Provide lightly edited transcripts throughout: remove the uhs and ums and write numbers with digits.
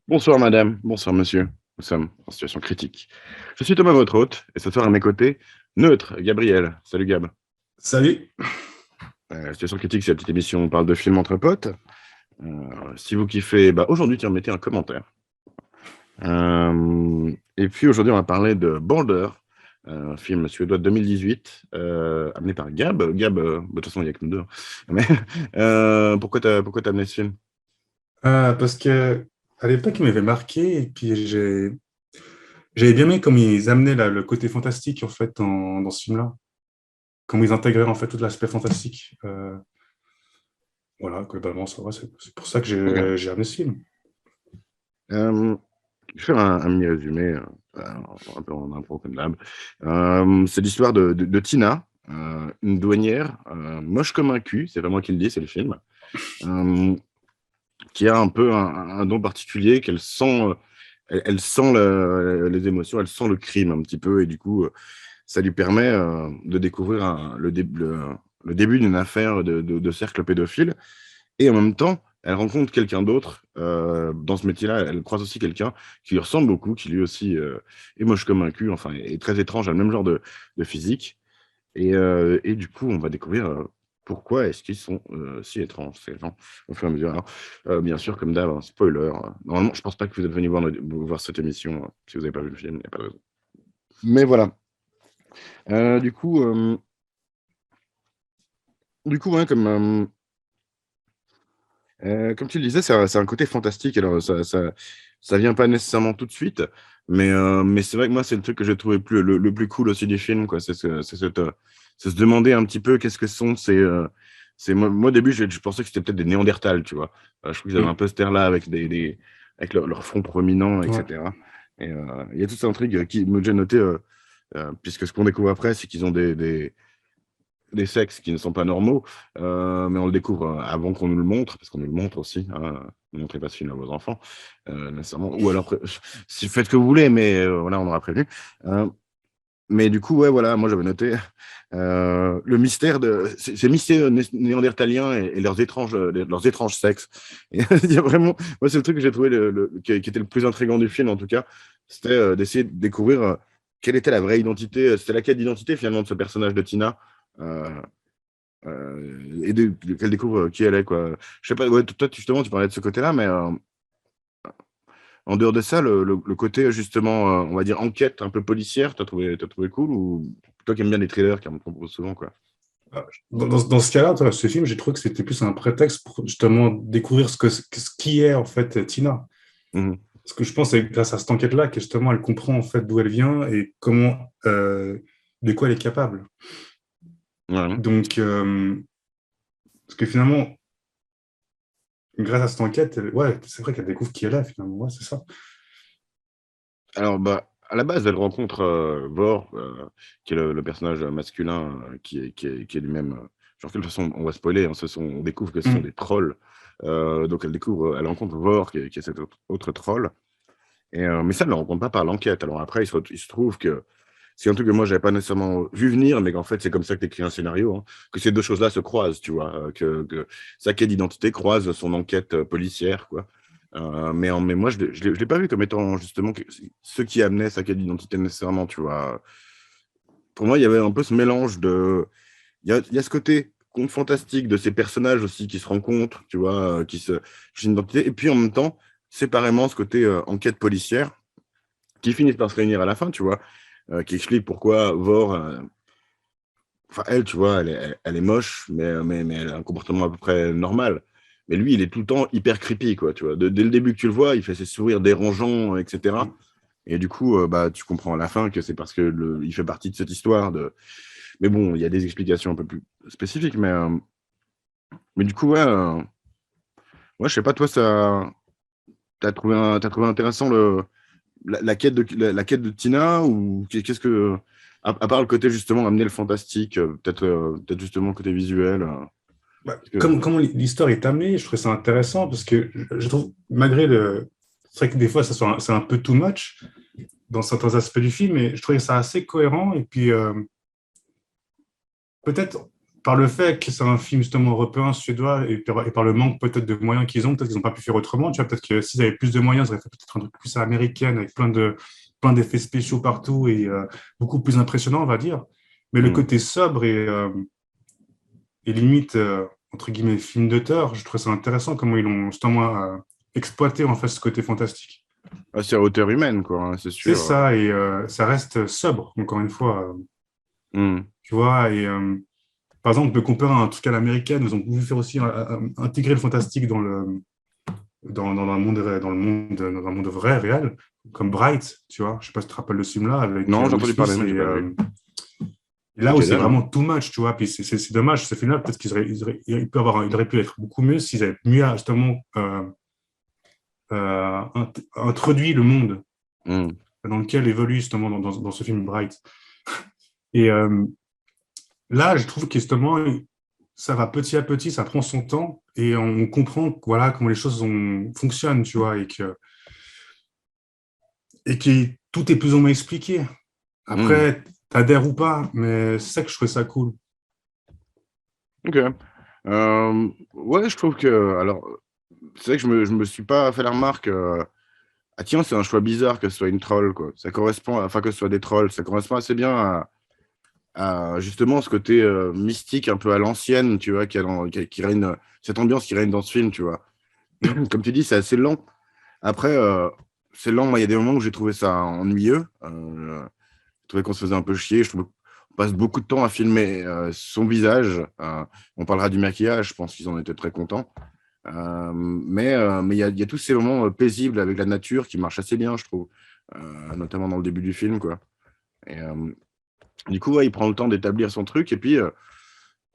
Bonsoir madame, bonsoir monsieur. Nous sommes en situation critique. Je suis Thomas, votre hôte, et ce soir à mes côtés, neutre, Gabriel. Salut Gab. Salut. Situation critique, c'est la petite émission où on parle de films entre potes. Si vous kiffez, bah, aujourd'hui, tiens, mettez un commentaire. Et puis aujourd'hui, on va parler de Balder, un film suédois de 2018, amené par Gab. Gab, de toute façon, il n'y a que nous deux. Mais pourquoi t'as amené ce film? Parce que à l'époque, il m'avait marqué, et puis j'avais bien aimé comme ils amenaient le côté fantastique en fait dans ce film-là, comme ils intégraient en fait tout l'aspect fantastique. Voilà, globalement, ça va. C'est pour ça que Ok. j'ai amené ce film. Euh, je vais faire un mini résumé, un peu en intro comme d'hab. C'est l'histoire de Tina, une douanière, moche comme un cul, c'est pas moi qui le dis, c'est le film, euh, qui a un peu un don particulier, qu'elle sent, elle sent les émotions, elle sent le crime un petit peu, et du coup, ça lui permet de découvrir le début d'une affaire de cercle pédophile. Et en même temps, elle rencontre quelqu'un d'autre dans ce métier-là. Elle croise aussi quelqu'un qui lui ressemble beaucoup, qui lui aussi est moche comme un cul, enfin, est très étrange, a le même genre de physique. Et du coup, on va découvrir pourquoi est-ce qu'ils sont si étranges, ces gens, au fur et à mesure. Alors, bien sûr, comme d'hab, un spoiler. Normalement, je pense pas que vous êtes venu voir cette émission si vous n'avez pas vu le film, il n'y a pas de raison. Mais voilà. Euh, du coup, euh, ouais, comme tu le disais, c'est un côté fantastique. Alors, ça vient pas nécessairement tout de suite, mais c'est vrai que moi, c'est le truc que j'ai trouvé le plus cool aussi du film, quoi. C'est se demander un petit peu qu'est-ce que sont moi, au début, je pensais que c'était peut-être des Néandertals, tu vois. Je trouve qu'ils avaient un Mm. peu cette air-là avec avec leur front prominent, Ouais. etc. Et il y a toute cette intrigue qui me j'ai noté, puisque ce qu'on découvre après, c'est qu'ils ont des sexes qui ne sont pas normaux, mais on le découvre avant qu'on nous le montre, parce qu'on nous le montre aussi. Hein, ne montrez pas ce film à vos enfants, nécessairement. Ou alors, si faites ce que vous voulez, mais voilà, on aura prévenu. Euh, mais du coup, ouais, voilà, moi j'avais noté le mystère de ces mystères néandertaliens et leurs étranges sexes. Et il y a vraiment, moi, c'est le truc que j'ai trouvé qui était le plus intriguant du film, en tout cas, c'était d'essayer de découvrir quelle était la vraie identité, c'était la quête d'identité finalement de ce personnage de Tina. Euh, qu'elle découvre qui elle est, quoi. Je sais pas, ouais, toi, justement, tu parlais de ce côté-là, mais en dehors de ça, le côté, justement, on va dire enquête un peu policière, t'as trouvé cool, ou toi qui aimes bien les thrillers, qui me proposent souvent, quoi. Dans ce cas-là, ce film, j'ai trouvé que c'était plus un prétexte pour justement découvrir ce qui est en fait Tina. Mhm. Parce que je pense que c'est grâce à cette enquête-là que justement elle comprend en fait d'où elle vient et comment, de quoi elle est capable. Ouais. Donc, parce que finalement, grâce à cette enquête, ouais, c'est vrai qu'elle découvre qui elle est finalement. Ouais, c'est ça. Alors, bah, à la base, elle rencontre Vor, qui est le personnage masculin, qui est lui-même. Genre, de toute façon, on va spoiler, hein, on découvre que ce sont Mm. des trolls. Donc, elle rencontre Vor, qui est cet autre troll. Mais ça, elle ne le rencontre pas par l'enquête. Alors après, il se trouve que c'est un truc que moi, j'avais pas nécessairement vu venir, mais qu'en fait, c'est comme ça que tu écris un scénario, hein, que ces deux choses-là se croisent, tu vois, que sa quête d'identité croise son enquête policière, quoi. Mais moi, je l'ai pas vu comme étant justement ce qui amenait sa quête d'identité nécessairement, tu vois. Pour moi, il y avait un peu ce mélange de. Il y a ce côté conte fantastique de ces personnages aussi qui se rencontrent, tu vois, qui se cherchent une identité, et puis en même temps, séparément, ce côté enquête policière qui finissent par se réunir à la fin, tu vois, qui explique pourquoi Vor, enfin elle, tu vois, elle est moche, mais elle a un comportement à peu près normal. Mais lui, il est tout le temps hyper creepy, quoi, tu vois. Dès le début que tu le vois, il fait ses sourires dérangeants, etc. Et du coup, bah, tu comprends à la fin que c'est parce que il fait partie de cette histoire de. Mais bon, il y a des explications un peu plus spécifiques, mais du coup, ouais, ouais, je sais pas, toi, t'as trouvé intéressant la quête la quête de Tina, ou qu'est-ce que, à part le côté justement amener le fantastique, peut-être justement le côté visuel, Bah, parce que comment l'histoire est amenée, je trouve ça intéressant parce que je trouve, malgré le. C'est vrai que des fois, c'est un peu too much dans certains aspects du film, mais je trouvais ça assez cohérent. Et puis, peut-être par le fait que c'est un film justement européen, suédois, et par le manque peut-être de moyens qu'ils ont, peut-être qu'ils n'ont pas pu faire autrement. Tu vois, peut-être que s'ils avaient plus de moyens, ils auraient fait peut-être un truc plus américain avec plein d'effets spéciaux partout et beaucoup plus impressionnant, on va dire. Mais le Hmm. côté sobre et limite, entre guillemets, film d'auteur, je trouve ça intéressant comment ils ont justement exploité en fait ce côté fantastique. Ah, c'est à hauteur humaine, quoi, hein, c'est C'est sûr. ça, et ça reste sobre, encore une fois, Hmm. tu vois, et par exemple, on peut comparer à un truc à l'américaine, ils ont voulu faire aussi intégrer le fantastique dans un monde, dans un monde vrai, réel, comme Bright, tu vois. Je sais pas si tu te rappelles de ce film-là avec Non, j'ai Will entendu parler, Smith. mais j'ai pas vu. Et là Ok, où c'est d'accord. vraiment too much, tu vois. Puis c'est dommage, ce film-là, peut-être il aurait pu être beaucoup mieux s'ils avaient mieux justement introduit le monde Hmm. dans lequel évolue justement dans ce film Bright. Et là, je trouve que justement, ça va petit à petit, ça prend son temps et on comprend voilà, comment les choses fonctionnent, tu vois, et que tout est plus ou moins expliqué. Hmm. Après, t'adhères ou pas, mais c'est ça que je trouve ça cool. Ok. Ouais, je trouve que. Alors, c'est vrai que je me suis pas fait la remarque. Ah, tiens, c'est un choix bizarre que ce soit une troll, quoi. Ça correspond, enfin, que ce soit des trolls, ça correspond assez bien à justement ce côté mystique un peu à l'ancienne, tu vois, qui règne, cette ambiance qui règne dans ce film, tu vois. Mm. Comme tu dis, c'est assez lent. Après, c'est lent. Moi, il y a des moments où j'ai trouvé ça ennuyeux. Je trouvais qu'on se faisait un peu chier. Je trouve qu'on passe beaucoup de temps à filmer son visage. On parlera du maquillage. Je pense qu'ils en étaient très contents. Mais il y a tous ces moments paisibles avec la nature qui marchent assez bien, je trouve. Notamment dans le début du film, quoi. Et, du coup, ouais, il prend le temps d'établir son truc. Et puis,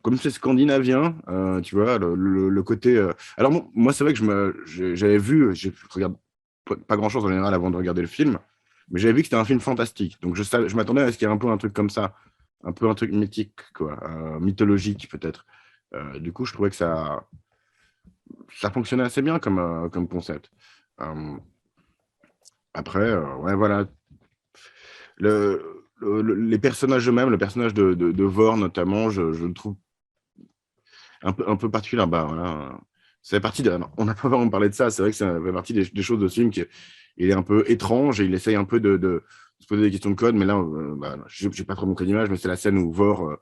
comme c'est scandinavien, tu vois, le côté. Alors, moi, c'est vrai que j'avais vu, je regarde pas grand-chose en général avant de regarder le film, mais j'avais vu que c'était un film fantastique. Donc, je m'attendais à ce qu'il y ait un peu un truc comme ça, un peu un truc mythique, quoi, mythologique peut-être. Du coup, je trouvais que ça fonctionnait assez bien comme concept. Euh, Après, ouais, voilà. Les personnages eux-mêmes, le personnage de Vor notamment, je le trouve un peu particulier. Bah, voilà. C'est partie de. On n'a pas vraiment parlé de ça. C'est vrai que ça fait partie des choses de ce film qui il est un peu étrange et il essaye un peu de se poser des questions de code. Mais là, bah, j'ai pas trop montré d'image, mais c'est la scène où Vor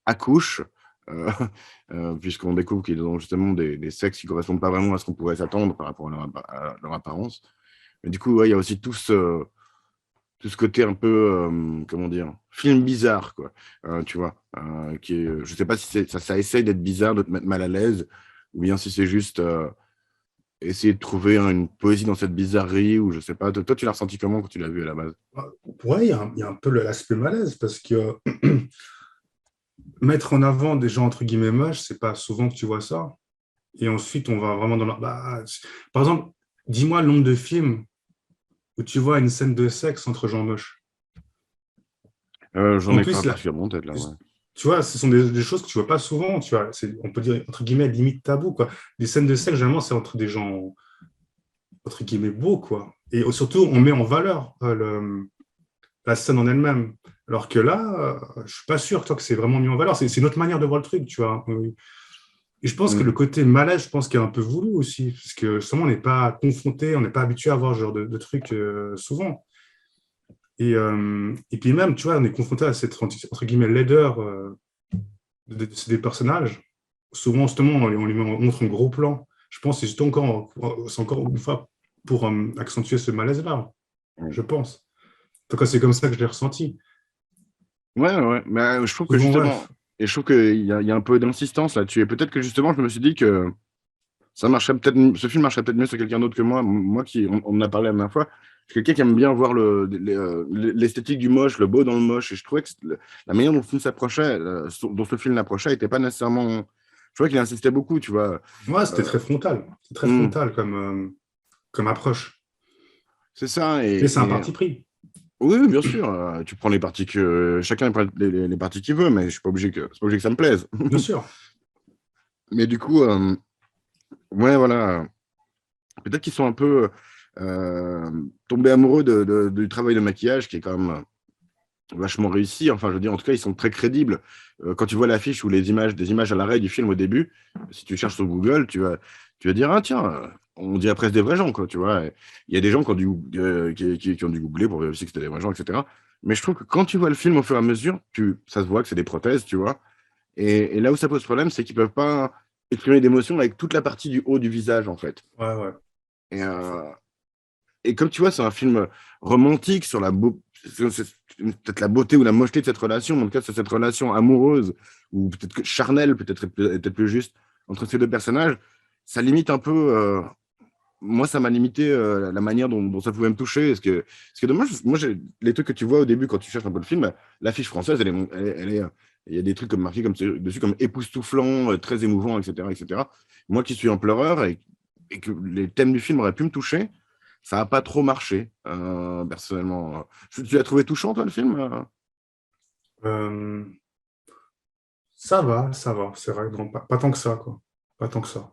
accouche, euh, puisqu'on découvre qu'ils ont justement des sexes qui correspondent pas vraiment à ce qu'on pourrait s'attendre par rapport à leur apparence. Mais du coup, ouais, il y a aussi tout ce côté un peu, comment dire, film bizarre, quoi. Tu vois, je sais pas si ça essaye d'être bizarre, de te mettre mal à l'aise, ou bien si c'est juste essayer de trouver une poésie dans cette bizarrerie, ou je sais pas. Toi, tu l'as ressenti comment quand tu l'as vu à la base? Ouais, il y a un peu l'aspect malaise parce que mettre en avant des gens entre guillemets moches, c'est pas souvent que tu vois ça. Et ensuite, on va vraiment dans la. Par exemple, dis-moi le nombre de films où tu vois une scène de sexe entre gens moches. J'en En ai pas plus, là, particulièrement en tête, là, ouais. tu vois, ce sont des choses que tu vois pas souvent. Tu vois, on peut dire entre guillemets limite tabou, quoi. Des scènes de sexe, généralement, c'est entre des gens entre guillemets beaux, quoi. Et surtout, on met en valeur la scène en elle-même. Alors que là, je suis pas sûr, toi, que c'est vraiment mis en valeur. C'est une autre manière de voir le truc, tu vois. Et je pense que le Mm. côté malaise, je pense qu'il est un peu voulu aussi, parce que justement, on n'est pas confronté, on n'est pas habitué à voir ce genre de trucs souvent. Et puis même, tu vois, on est confronté à cette, entre guillemets, laideur des personnages. Souvent, justement, on montre un gros plan. Je pense que c'est encore une fois pour accentuer ce malaise-là, Mm. je pense. En tout cas, c'est comme ça que je l'ai ressenti. Ouais, ouais, mais je trouve que Souvent, justement, bref. et je trouve qu'il y a un peu d'insistance là-dessus, et peut-être que justement, je me suis dit que ça marcherait peut-être, ce film marcherait peut-être mieux sur quelqu'un d'autre que moi. Moi on en a parlé la dernière fois, je suis quelqu'un qui aime bien voir l'esthétique du moche, le beau dans le moche. Et je trouvais que la manière dont le film s'approchait, dont ce film l'approchait, était pas nécessairement. Je trouvais qu'il insistait beaucoup, tu vois. Ouais, c'était Euh, très frontal. C'est très hmm, frontal comme approche. c'est ça. Mais c'est un parti pris, Oui, oui, bien sûr. Tu prends les parties que chacun prend les parties qu'il veut, mais je suis pas obligé c'est pas obligé que ça me plaise. bien sûr. Mais du coup, ouais, voilà. Peut-être qu'ils sont un peu tombés amoureux du travail de maquillage qui est quand même vachement réussi. Enfin, je veux dire, en tout cas, ils sont très crédibles. Quand tu vois l'affiche ou des images à l'arrêt du film au début, si tu cherches sur Google, tu vas dire, ah tiens, on dirait presque des vrais gens, quoi, tu vois. Et il y a des gens qui ont dû googler pour vérifier que c'était des vrais gens, etc. Mais je trouve que quand tu vois le film au fur et à mesure, ça se voit que c'est des prothèses, tu vois. Et là où ça pose problème, c'est qu'ils peuvent pas exprimer d'émotion avec toute la partie du haut du visage, en fait. Ouais, ouais. Et, et comme tu vois, c'est un film romantique sur peut-être la beauté ou la mocheté de cette relation, mais en tout cas, c'est cette relation amoureuse, ou peut-être que charnelle, peut-être plus juste, entre ces deux personnages. Ça limite un peu. Moi, ça m'a limité la manière dont ça pouvait me toucher. Parce que dommage, moi, les trucs que tu vois au début quand tu cherches un peu le film, l'affiche française, il y a des trucs comme marqués dessus comme époustouflant, très émouvant, etc., etc. Moi qui suis un pleureur et que les thèmes du film auraient pu me toucher, ça n'a pas trop marché, personnellement. Tu l'as trouvé touchant, toi, le film? Euh, Ça va, ça va. C'est vrai, bon, pas tant que ça, quoi. Pas tant que ça.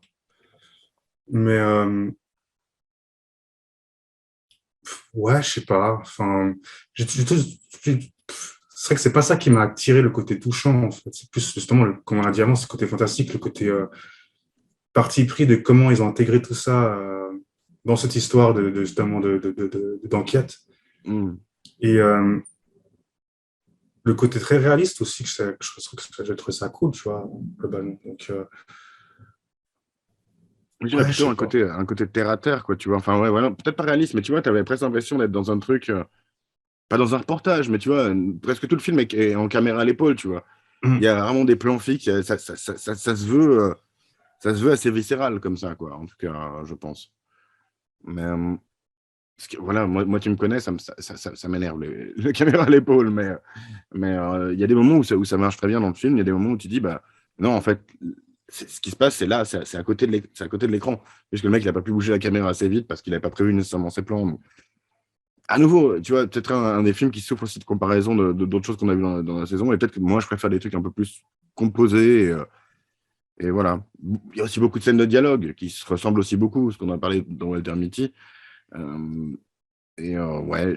Mais ouais, je sais pas. Enfin, c'est vrai que c'est pas ça qui m'a attiré le côté touchant, en fait. C'est plus justement, comme on a dit avant, c'est le côté fantastique, le côté parti pris de comment ils ont intégré tout ça dans cette histoire justement d'enquête. Hmm. Et le côté très réaliste aussi, je trouve que j'ai trouvé ça cool, tu vois, globalement. Donc, Je dirais ouais, je plutôt sais pas. un côté terre à terre, quoi, tu vois. Enfin, ouais, voilà, peut-être pas réaliste, mais tu vois, tu avais presque l'impression d'être dans un truc. Pas dans un reportage, mais tu vois, presque tout le film est en caméra à l'épaule, tu vois. Il y Hum, a vraiment des plans fixes, ça se veut assez viscéral comme ça, quoi, en tout cas, je pense. Mais voilà, moi, tu me connais, ça m'énerve, les caméras à l'épaule, mais il y a des moments où ça marche très bien dans le film, il y a des moments où tu dis, bah, non, en fait, ce qui se passe, c'est là, c'est à côté c'est à côté de l'écran. Puisque le mec, il n'a pas pu bouger la caméra assez vite parce qu'il n'avait pas prévu nécessairement ses plans. À nouveau, tu vois, peut-être un des films qui souffre aussi de comparaison d'autres choses qu'on a vues dans la saison. Et peut-être que moi, je préfère des trucs un peu plus composés. Et voilà. Il y a aussi beaucoup de scènes de dialogue qui se ressemblent aussi beaucoup, ce qu'on a parlé dans Walter Mitty. Euh, ouais,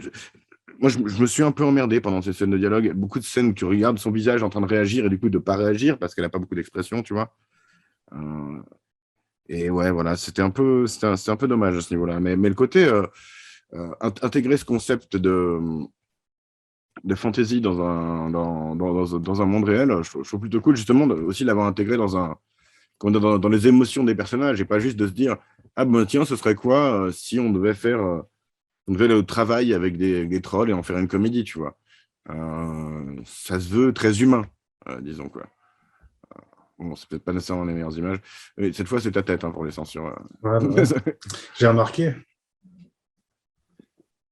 moi, je me suis un peu emmerdé pendant ces scènes de dialogue. Beaucoup de scènes où tu regardes son visage en train de réagir et du coup de ne pas réagir parce qu'elle n'a pas beaucoup d'expression, tu vois. Euh, et ouais, voilà, c'était un peu dommage à ce niveau-là. Mais le côté intégrer ce concept de fantasy dans un monde réel, je trouve plutôt cool justement aussi l'avoir intégré dans les émotions des personnages et pas juste de se dire ah ben tiens ce serait quoi si on devait aller au travail avec des trolls et en faire une comédie, tu vois. Ça se veut très humain, disons quoi. Bon, c'est peut-être pas nécessairement les meilleures images. Mais cette fois, c'est ta tête hein, pour les censures. ouais, bah ouais. J'ai remarqué.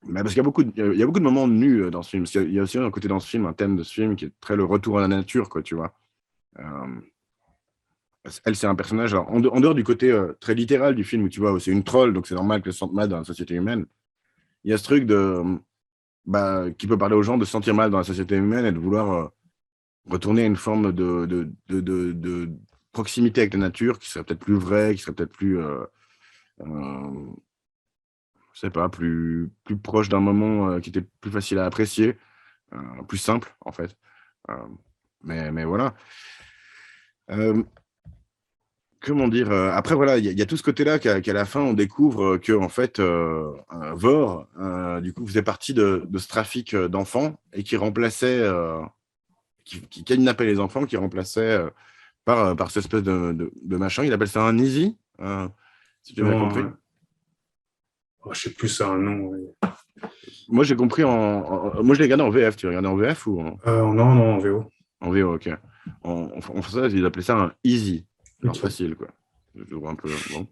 Mais parce qu'il y a il y a beaucoup de moments nus dans ce film. Parce qu'il y a aussi un côté dans ce film, un thème de ce film qui est très le retour à la nature, quoi, tu vois. Euh, Elle, c'est un personnage, alors, en dehors du côté très littéral du film, où tu vois, c'est une troll, donc c'est normal qu'elle se sente mal dans la société humaine. Il y a ce truc qui peut parler aux gens de se sentir mal dans la société humaine et de vouloir retourner à une forme de proximité avec la nature qui serait peut-être plus vraie, qui serait peut-être plus, je sais pas, plus proche d'un moment qui était plus facile à apprécier, plus simple, en fait. Euh, mais voilà. Euh, Comment dire après, voilà, il y a tout ce côté-là qu'à la fin, on découvre que, en fait, Vor, du coup, faisait partie de ce trafic d'enfants et qui remplaçait, qui kidnappait les enfants, qui remplaçait par cette espèce de machin. Il appelle ça un easy, si j'ai bien Non, compris. oh, je sais plus, ça un nom. Ouais. Moi, j'ai compris moi, je l'ai regardé en VF. Tu l'as regardé en VF ou Non, non, en VO. en VO, ok. En français, ils appelaient ça un easy, genre Ok. facile, quoi. Je vois un peu. Bon.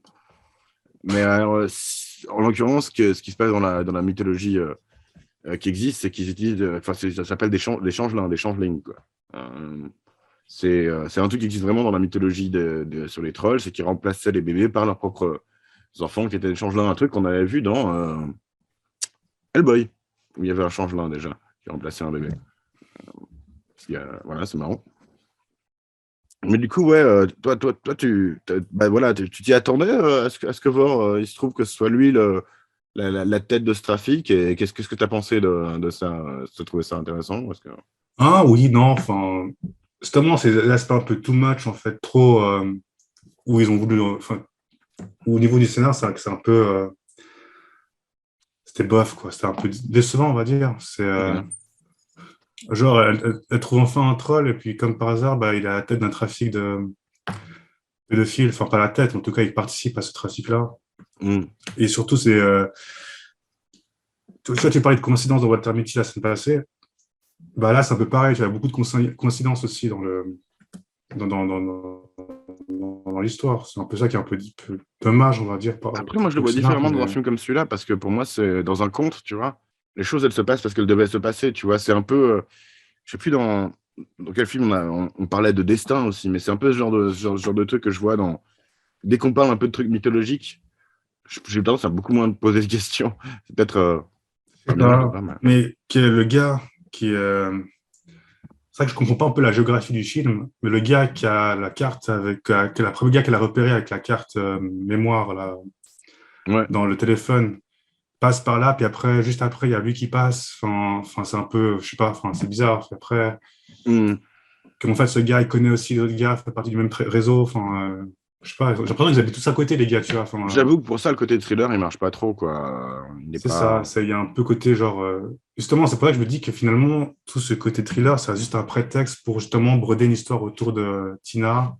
Mais alors, en l'occurrence, ce qui se passe dans la mythologie qui existe, c'est qu'ils utilisent, enfin, ça s'appelle des changelins, des changelings, quoi. Euh, c'est un truc qui existe vraiment dans la mythologie sur les trolls, c'est qu'ils remplaçaient les bébés par leurs propres enfants qui étaient des changelins, un truc qu'on avait vu dans Hellboy, où il y avait un changelin déjà qui remplaçait un bébé. Voilà, c'est marrant. Mais du coup, ouais, toi, voilà, tu t'y attendais à ce que Vor, il se trouve que ce soit lui la tête de ce trafic. Et qu'est-ce que tu as pensé de ça? Tu as trouvé ça intéressant? Parce que... Ah oui, non, enfin, justement, c'est l'aspect un peu too much, en fait, trop, où ils ont voulu, enfin, au niveau du scénar, c'est un peu, c'était bof, quoi, c'était un peu décevant, on va dire. C'est, Ok. genre, elle trouve enfin un troll, et puis, comme par hasard, bah, il est à la tête d'un trafic de pédophiles, enfin, pas la tête, en tout cas, il participe à ce trafic-là. Hmm. Et surtout, c'est, tu vois, tu parlais de coïncidence dans Walter Mitty la semaine passée, bah là, c'est un peu pareil, tu as beaucoup de coïncidences aussi dans l'histoire. C'est un peu ça qui est un peu dommage, on va dire, Après, moi, je le pour le vois scénar. différemment dans un Mais film comme celui-là, parce que pour moi, c'est dans un conte, tu vois. Les choses, elles se passent parce qu'elles devaient se passer, tu vois. C'est un peu, je sais plus dans quel film on parlait de destin aussi, mais c'est un peu ce genre de truc que je vois dès qu'on parle un peu de trucs mythologiques, j'ai tendance à beaucoup moins me poser de questions. C'est peut-être je sais pas bien, je sais pas, pas, mais... mais qui est le gars qui. C'est vrai que je comprends pas un peu la géographie du film, mais le gars qui a la carte avec. Que la première gars qu'elle a repéré avec la carte mémoire là, Ouais. dans le téléphone passe par là, puis après, juste après, il y a lui qui passe. Enfin, c'est un peu. Je sais pas, enfin, c'est bizarre. Puis après. Hmm. En fait, ce gars, il connaît aussi d'autres gars, fait partie du même réseau. Enfin, je sais pas, j'ai l'impression qu'ils habitent tous à côté, les gars, tu vois. Enfin, J'avoue que pour ça, le côté thriller, il marche pas trop, quoi. Il n'est c'est ça, pas... il y a un peu côté genre. Justement, c'est pour ça que je me dis que finalement, tout ce côté thriller, c'est juste un prétexte pour justement broder une histoire autour de Tina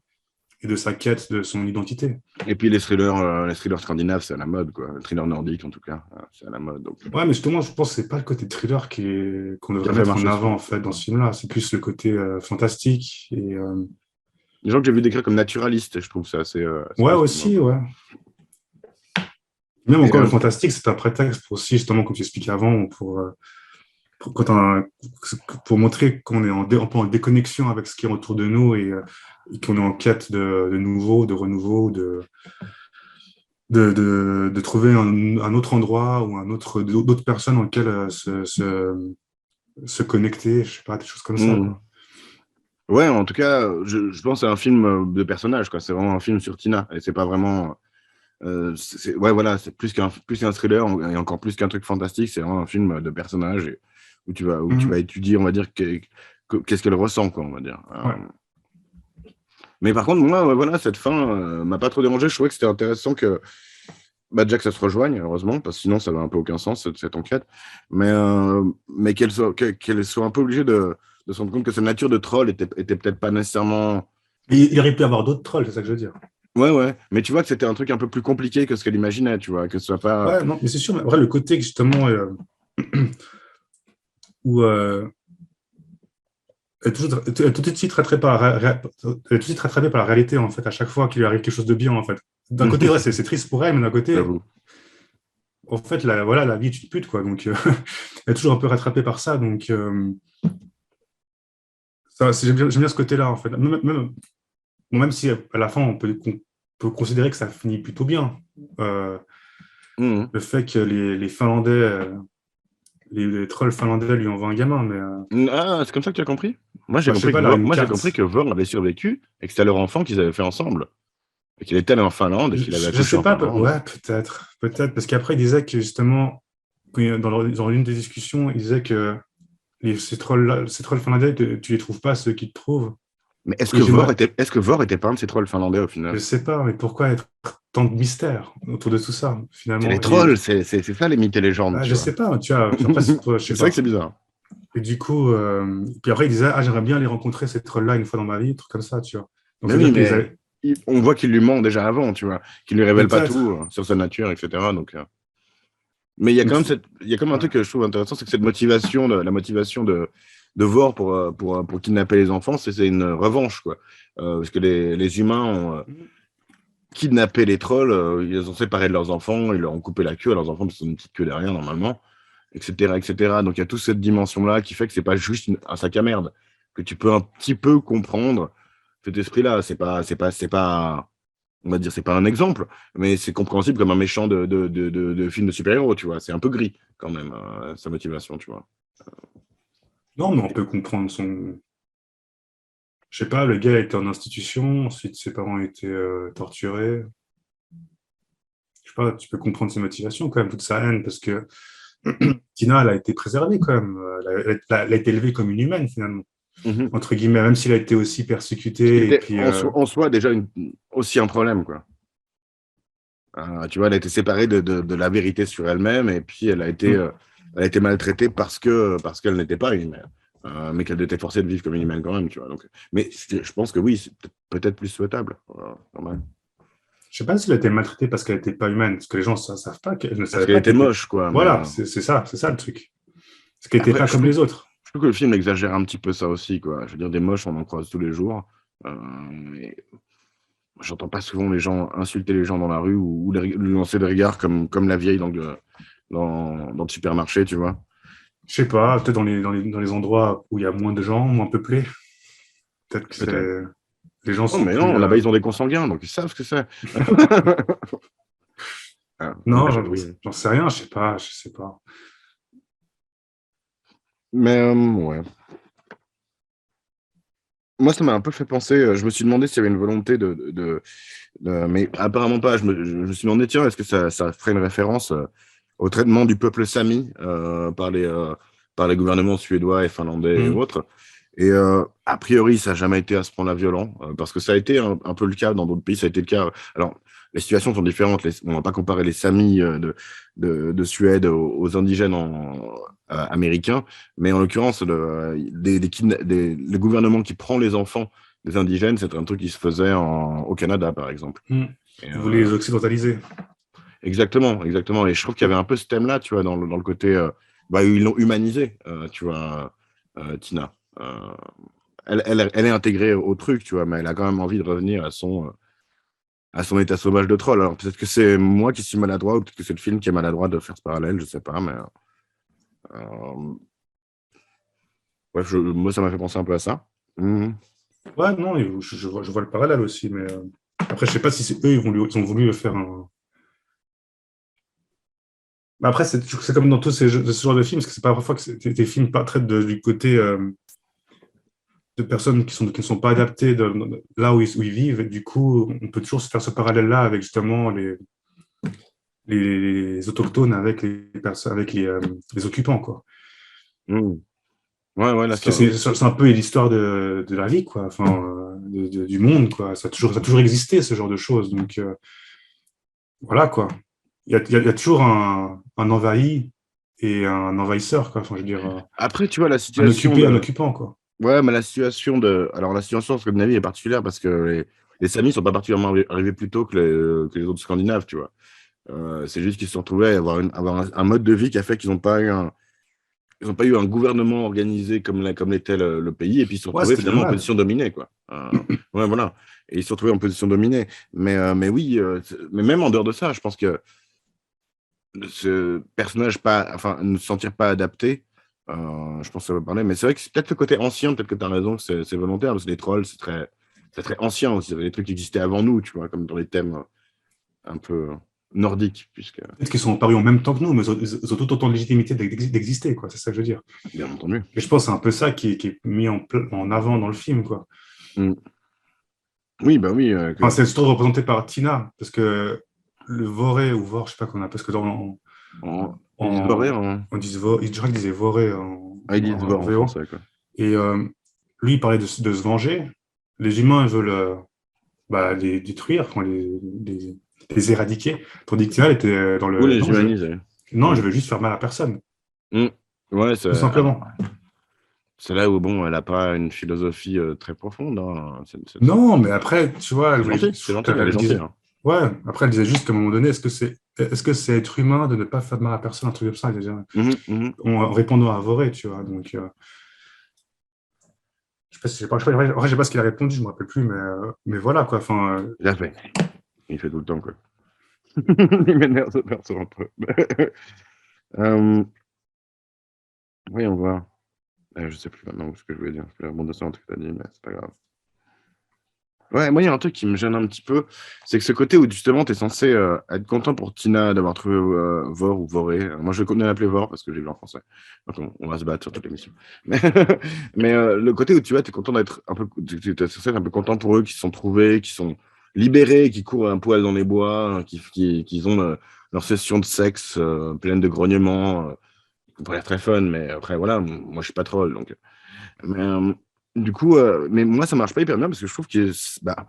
et de sa quête de son identité. Et puis les thrillers scandinaves, c'est à la mode, quoi. Le thriller nordique, en tout cas, c'est à la mode. Donc, Ouais, mais justement, je pense que c'est pas le côté thriller qu'on qui a devrait fait mettre en marcher ce avant film. en fait dans ce film-là. C'est plus le côté fantastique et Les gens que j'ai vu décrire comme naturalistes, je trouve ça assez ouais passionnant, aussi, quoi. ouais. Même Et, encore le fantastique, c'est un prétexte pour aussi justement, comme tu expliquais avant, quand pour montrer qu'on est un peu en déconnexion avec ce qui est autour de nous et qu'on est en quête de nouveau, de renouveau, de trouver un autre endroit ou d'autres personnes auxquelles se connecter, je sais pas, des choses comme ça, hmm. quoi. Ouais, en tout cas, je pense que c'est un film de personnage, quoi. C'est vraiment un film sur Tina. Et c'est pas vraiment... ouais, voilà, c'est plus qu'un thriller, et encore plus qu'un truc fantastique. C'est vraiment un film de personnage où tu vas Mhm. étudier, on va dire, qu'est-ce qu'elle ressent, quoi, on va dire. Ouais. Mais par contre, moi, ouais, voilà, cette fin m'a pas trop dérangé. Je trouvais que c'était intéressant que bah, déjà que ça se rejoigne, heureusement, parce que sinon ça n'avait un peu aucun sens, cette enquête. Mais qu'elle soit un peu obligée de se rendre compte que sa nature de troll était peut-être pas nécessairement. Et il aurait pu y avoir d'autres trolls, c'est ça que je veux dire. Ouais, ouais. Mais tu vois que c'était un truc un peu plus compliqué que ce qu'elle imaginait, tu vois, que ce soit pas. Ouais, non, mais c'est sûr, mais après, le côté justement où elle est tout de suite rattrapée par elle est tout de suite rattrapée par la réalité, en fait, à chaque fois qu'il lui arrive quelque chose de bien, en fait. D'un côté, ouais, c'est triste pour elle, mais d'un côté, J'avoue. en fait, voilà, la vie est une pute, quoi. Donc, elle est toujours un peu rattrapée par ça. Donc, j'aime bien ce côté-là, en fait. Bon, même si à la fin, on peut considérer que ça finit plutôt bien. Euh, Mhm. le fait que les Finlandais, les trolls finlandais lui envoient un gamin, mais Ah, c'est comme ça que tu as compris? Moi, j'ai bah, je sais compris pas, elle a une Moi, j'ai compris carte. que Vor avait survécu et que c'était leur enfant qu'ils avaient fait ensemble. Et qu'il était allé en Finlande et qu'il avait Je accouché sais en pas, Finlande. ouais, peut-être, parce qu'après, il disait que justement, dans l'une des discussions, il disait que ces trolls finlandais, tu les trouves pas, ceux qui te trouvent. Mais Et j'aimerais, est-ce que Vor était pas un de ces trolls finlandais au je final? sais pas, mais pourquoi être tant de mystère autour de tout ça, C'est les finalement? trolls, c'est ça les mythes et légendes, Ah, tu je vois. sais pas, tu vois, après, je sais C'est vrai que pas. c'est bizarre. Et du coup, puis après, il disait, ah, j'aimerais bien les rencontrer, ces trolls-là, une fois dans ma vie, un truc comme ça, tu vois. Donc, Mais oui, c'est-à-dire qu'ils mais allaient, on voit qu'il lui ment déjà avant, tu vois, qu'il lui révèle pas tout peut-être, sur sa nature, etc. Donc, mais il y a mais quand même il y a quand même un ouais. truc que je trouve intéressant, c'est que cette motivation, la motivation de Vor pour kidnapper les enfants, c'est une revanche, quoi. Parce que les humains ont kidnappé les trolls, ils les ont séparés de leurs enfants, ils leur ont coupé la queue à leurs enfants, parce qu'ils ont une petite queue derrière, normalement, etc., etc. Donc il y a toute cette dimension-là qui fait que c'est pas juste un sac à merde, que tu peux un petit peu comprendre cet esprit-là. C'est pas, on va dire, c'est pas un exemple, mais c'est compréhensible comme un méchant de film de super-héros, tu vois. C'est un peu gris, quand même, sa motivation, tu vois. Non, mais on peut comprendre son. Je sais pas, le gars était en institution, ensuite ses parents étaient torturés. sais pas, tu peux comprendre ses motivations quand même, toute sa haine, parce que Tina, elle a été préservée quand même. Elle a été élevée comme une humaine finalement, Mhm. entre guillemets, même s'il a été aussi Ce qui persécuté. Et était puis, en soi déjà aussi un problème, quoi. Tu vois, elle a été séparée de la vérité sur elle-même et puis mm, elle a été maltraitée parce qu'elle n'était pas une humaine, mais qu'elle était forcée de vivre comme une humaine quand même, tu vois. Donc, mais je pense que oui, c'est peut-être plus souhaitable, quand même. je sais pas s'il a été maltraité parce qu'elle n'était pas humaine, parce que les gens ne savent pas qu'elle ne Parce savait qu'elle pas était qu'elle était. moche, quoi. Mais Voilà, c'est ça le truc. Parce qu'elle n'était après, pas comme les autres. je trouve que le film exagère un petit peu ça aussi, quoi. Je veux dire, des moches, on en croise tous les jours. Et j'entends pas souvent les gens insulter les gens dans la rue ou lancer des regards comme la vieille dans le supermarché, tu vois. Je sais pas, peut-être dans les endroits où il y a moins de gens, moins peuplés, peut-être que Peut-être. les gens Non, sont mais plus. non, là-bas, ils ont des consanguins, donc ils savent ce que c'est. Non, Oui. j'en sais rien, je sais pas, je sais pas. Mais ouais. Moi, ça m'a un peu fait penser. Je me suis demandé s'il y avait une volonté mais apparemment pas. Je me suis demandé, tiens, est-ce que ça ferait une référence au traitement du peuple sami par les gouvernements suédois et finlandais et Hmm. autres. Et a priori, ça n'a jamais été à ce point-là violent, parce que ça a été un peu le cas dans d'autres pays. Ça a été le cas. Alors, les situations sont différentes. On ne va pas comparer les Samis de Suède aux indigènes américains, mais en l'occurrence, le gouvernement qui prend les enfants des indigènes, c'est un truc qui se faisait au Canada, par exemple. Hmm. Et, Ils voulaient les occidentaliser. exactement, exactement. Et je trouve qu'il y avait un peu ce thème-là, tu vois, dans le côté, bah, ils l'ont humanisé, tu vois, Tina. Elle est intégrée au truc, tu vois, mais elle a quand même envie de revenir à son état sauvage de troll. Alors peut-être que c'est moi qui suis maladroit, ou peut-être que c'est le film qui est maladroit de faire ce parallèle, je sais pas, mais euh, bref, moi ça m'a fait penser un peu à ça. Mhm. Ouais, non, je vois le parallèle aussi, mais après, je sais pas si c'est eux, ils ont voulu faire un. Mais après, c'est comme dans tous ce genre de films, parce que c'est pas parfois que tes films traitent du côté de personnes qui ne sont pas adaptées là où ils vivent. Et du coup, on peut toujours se faire ce parallèle-là avec justement les autochtones avec les personnes, avec les occupants, quoi. Mhm. Ouais, ouais, là, Parce que ça. c'est un peu l'histoire de la vie, quoi, enfin, du monde, quoi. Ça a toujours existé, ce genre de choses. Donc, voilà, quoi. Il y a toujours un envahi et un envahisseur, quoi. Enfin, je veux dire, Après, tu vois, la un situation occupé, un de. occupant, quoi. Ouais, mais la situation de. Alors, la situation, sur Scandinavie est particulière parce que les Samis sont pas particulièrement arrivés plus tôt que les autres Scandinaves, tu vois. C'est juste qu'ils se sont retrouvés à avoir un mode de vie qui a fait qu'ils n'ont pas eu ils ont pas eu un gouvernement organisé comme l'était le pays, et puis ils se sont Ouais, retrouvés c'était des finalement en nomades. position dominée, quoi. Ouais, voilà. Et ils se sont retrouvés en position dominée. Mais oui, mais même en dehors de ça, je pense que ce personnage enfin, ne se sentir pas adapté, je pense que ça va parler. Mais c'est vrai que c'est peut-être le côté ancien, peut-être que tu as raison, que c'est volontaire, parce que les trolls, c'est très ancien aussi. C'est des trucs qui existaient avant nous, tu vois, comme dans les thèmes un peu nordiques, puisque, Peut-être qu'ils sont apparus en même temps que nous, mais ils ont tout autant de légitimité d'exister, quoi. C'est ça que je veux dire. bien entendu. Et je pense que c'est un peu ça qui est mis en avant dans le film, quoi. Mm. Oui, bah oui. Enfin, c'est surtout représenté par Tina, parce que le Voré ou Vor, je sais pas comment on appelle, parce que Ils disent Voré on dit je crois qu'ils disaient Voré ils disent Vor en en VO. français, quoi. Et lui, il parlait de se venger. Les humains, ils veulent bah, les détruire, les éradiquer. Tandis que Tina, elle était dans Ou le les humaniser. non, Mm. je veux juste faire mal à personne, Mm. Ouais, tout alors, simplement. c'est là où, bon, elle n'a pas une philosophie très profonde, hein. Non, mais après, tu vois, C'est gentil, elle est elle gentille, disait, hein. ouais, après, elle disait juste qu'à un moment donné, est-ce que c'est être humain de ne pas faire de mal à personne, un truc comme ça, Mhm, mhm. en répondant à Voré, tu vois. Donc, je sais pas ce qu'il a répondu, je me rappelle plus, mais voilà, quoi. Enfin, Il a fait. Il fait tout le temps, quoi. Il m'énerve ce perso un peu. Euh, Voyons voir. Je sais plus maintenant ce que je voulais dire. Je vais rebondir sur un truc que tu as dit, mais c'est pas grave. Ouais, moi, il y a un truc qui me gêne un petit peu, c'est que ce côté où justement, tu es censé être content pour Tina d'avoir trouvé Vor ou Voré. Moi, je connais l'appeler Vor parce que j'ai vu en français. Donc, on va se battre sur toute l'émission. Mais, mais le côté où tu vois, tu es content d'être un peu. Tu es censé être un peu content pour eux qui se sont trouvés, qui sont libérés, qui courent un poil dans les bois, qui ont leur session de sexe pleine de grognements, qui pourrait être très fun, mais après, voilà, moi, je suis pas troll, donc... Mais, du coup, mais moi, ça marche pas hyper bien, parce que je trouve que, bah,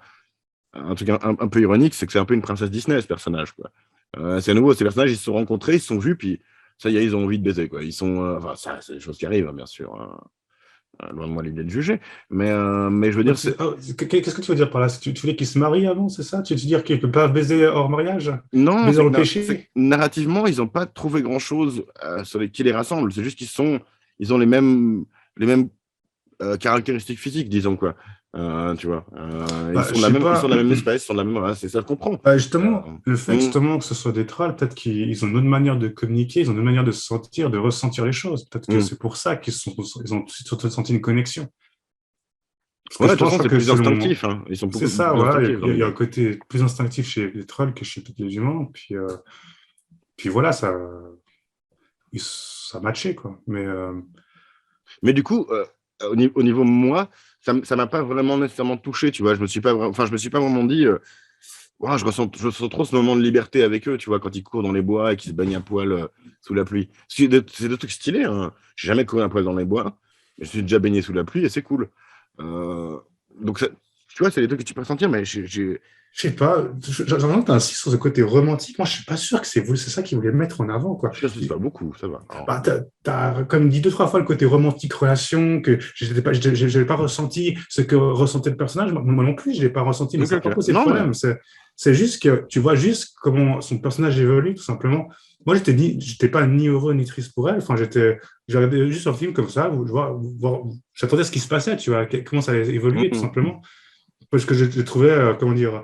un truc un peu ironique, c'est que c'est un peu une princesse Disney, ce personnage, quoi. C'est à nouveau, ces personnages, ils se sont rencontrés, ils se sont vus, puis ça y est, ils ont envie de baiser, quoi. Ils sont, enfin, ça, c'est des choses qui arrivent, hein, bien sûr, hein. Loin de moi l'idée de juger, mais je veux dire, c'est... Qu'est-ce que tu veux dire par là? Tu voulais qu'ils se marient avant, c'est ça? Tu veux dire qu'ils ne peuvent pas baiser hors mariage? Non, Baiser dans le c'est que péché? narrativement, ils n'ont pas trouvé grand-chose qui les rassemble. C'est juste ils ont les mêmes caractéristiques physiques, disons, quoi. Tu vois, Bah, je sais ils sont pas. de la même espèce, ils sont de la même race, et ça se comprend. Bah, Euh, justement, le fait hum, justement que ce soit des trolls, peut-être qu'ils ont une autre manière de communiquer, ils ont une autre manière de se sentir, de ressentir les choses. Peut-être que hum. c'est pour ça ils ont surtout senti une connexion. Parce que Ouais, de je toute pense façon, c'est que plus selon... instinctif, hein. Ils sont C'est beaucoup ça, plus voilà, instinctifs dans il y a un l'idée. côté plus instinctif chez les trolls que chez peut-être les humains. Puis voilà, ça matchait, quoi. Mais Mais du coup, au niveau de moi, ça m'a pas vraiment nécessairement touché, tu vois. Je me suis pas vraiment dit, ouah, je ressens trop ce moment de liberté avec eux, tu vois, quand ils courent dans les bois et qu'ils se baignent à poil sous la pluie. C'est des trucs stylés, hein. J'ai jamais couru à poil dans les bois, mais je suis déjà baigné sous la pluie et c'est cool. Euh, donc, tu vois, c'est des trucs que tu peux ressentir, mais je sais pas, j'ai l'impression que tu insistes sur ce côté romantique. Moi, je suis pas sûr que c'est ça qu'ils voulaient mettre en avant, quoi. je n'insiste pas beaucoup, ça va. Alors, Bah, t'as comme dit deux, trois fois le côté romantique relation, que je n'avais pas ressenti ce que ressentait le personnage. Moi non plus, je ne l'ai pas ressenti, mais ok, ça n'a pas ok. posé de Non, mais... problème. C'est juste que tu vois juste comment son personnage évolue, tout simplement. Moi, j'étais pas ni heureux ni triste pour elle. Enfin, j'ai regardé juste un film comme ça, j'attendais ce qui se passait, tu vois, comment ça allait évoluer, tout Mhm. simplement. Parce que je trouvais, comment dire,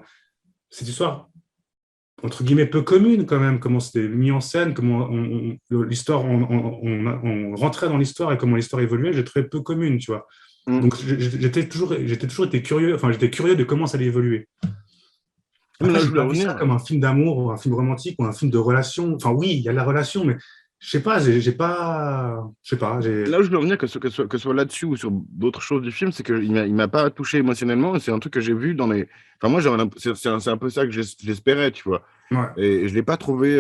cette histoire entre guillemets peu commune quand même, comment c'était mis en scène, comment l'histoire, on rentrait dans l'histoire et comment l'histoire évoluait, j'ai trouvé peu commune, tu vois. Mhm. Donc j'étais toujours été curieux, enfin j'étais curieux de comment ça allait évoluer. Mais Après, là, je j'ai voulais pas vu ça revenir. comme un film d'amour ou un film romantique ou un film de relation. Enfin oui, il y a la relation, mais je sais pas, j'ai pas, je sais pas, j'ai. Là où je veux revenir, que ce soit là-dessus ou sur d'autres choses du film, c'est qu'il m'a pas touché émotionnellement. Et c'est un truc que j'ai vu dans les. Enfin, moi, c'est un peu ça que j'espérais, tu vois. Ouais. Et je l'ai pas trouvé.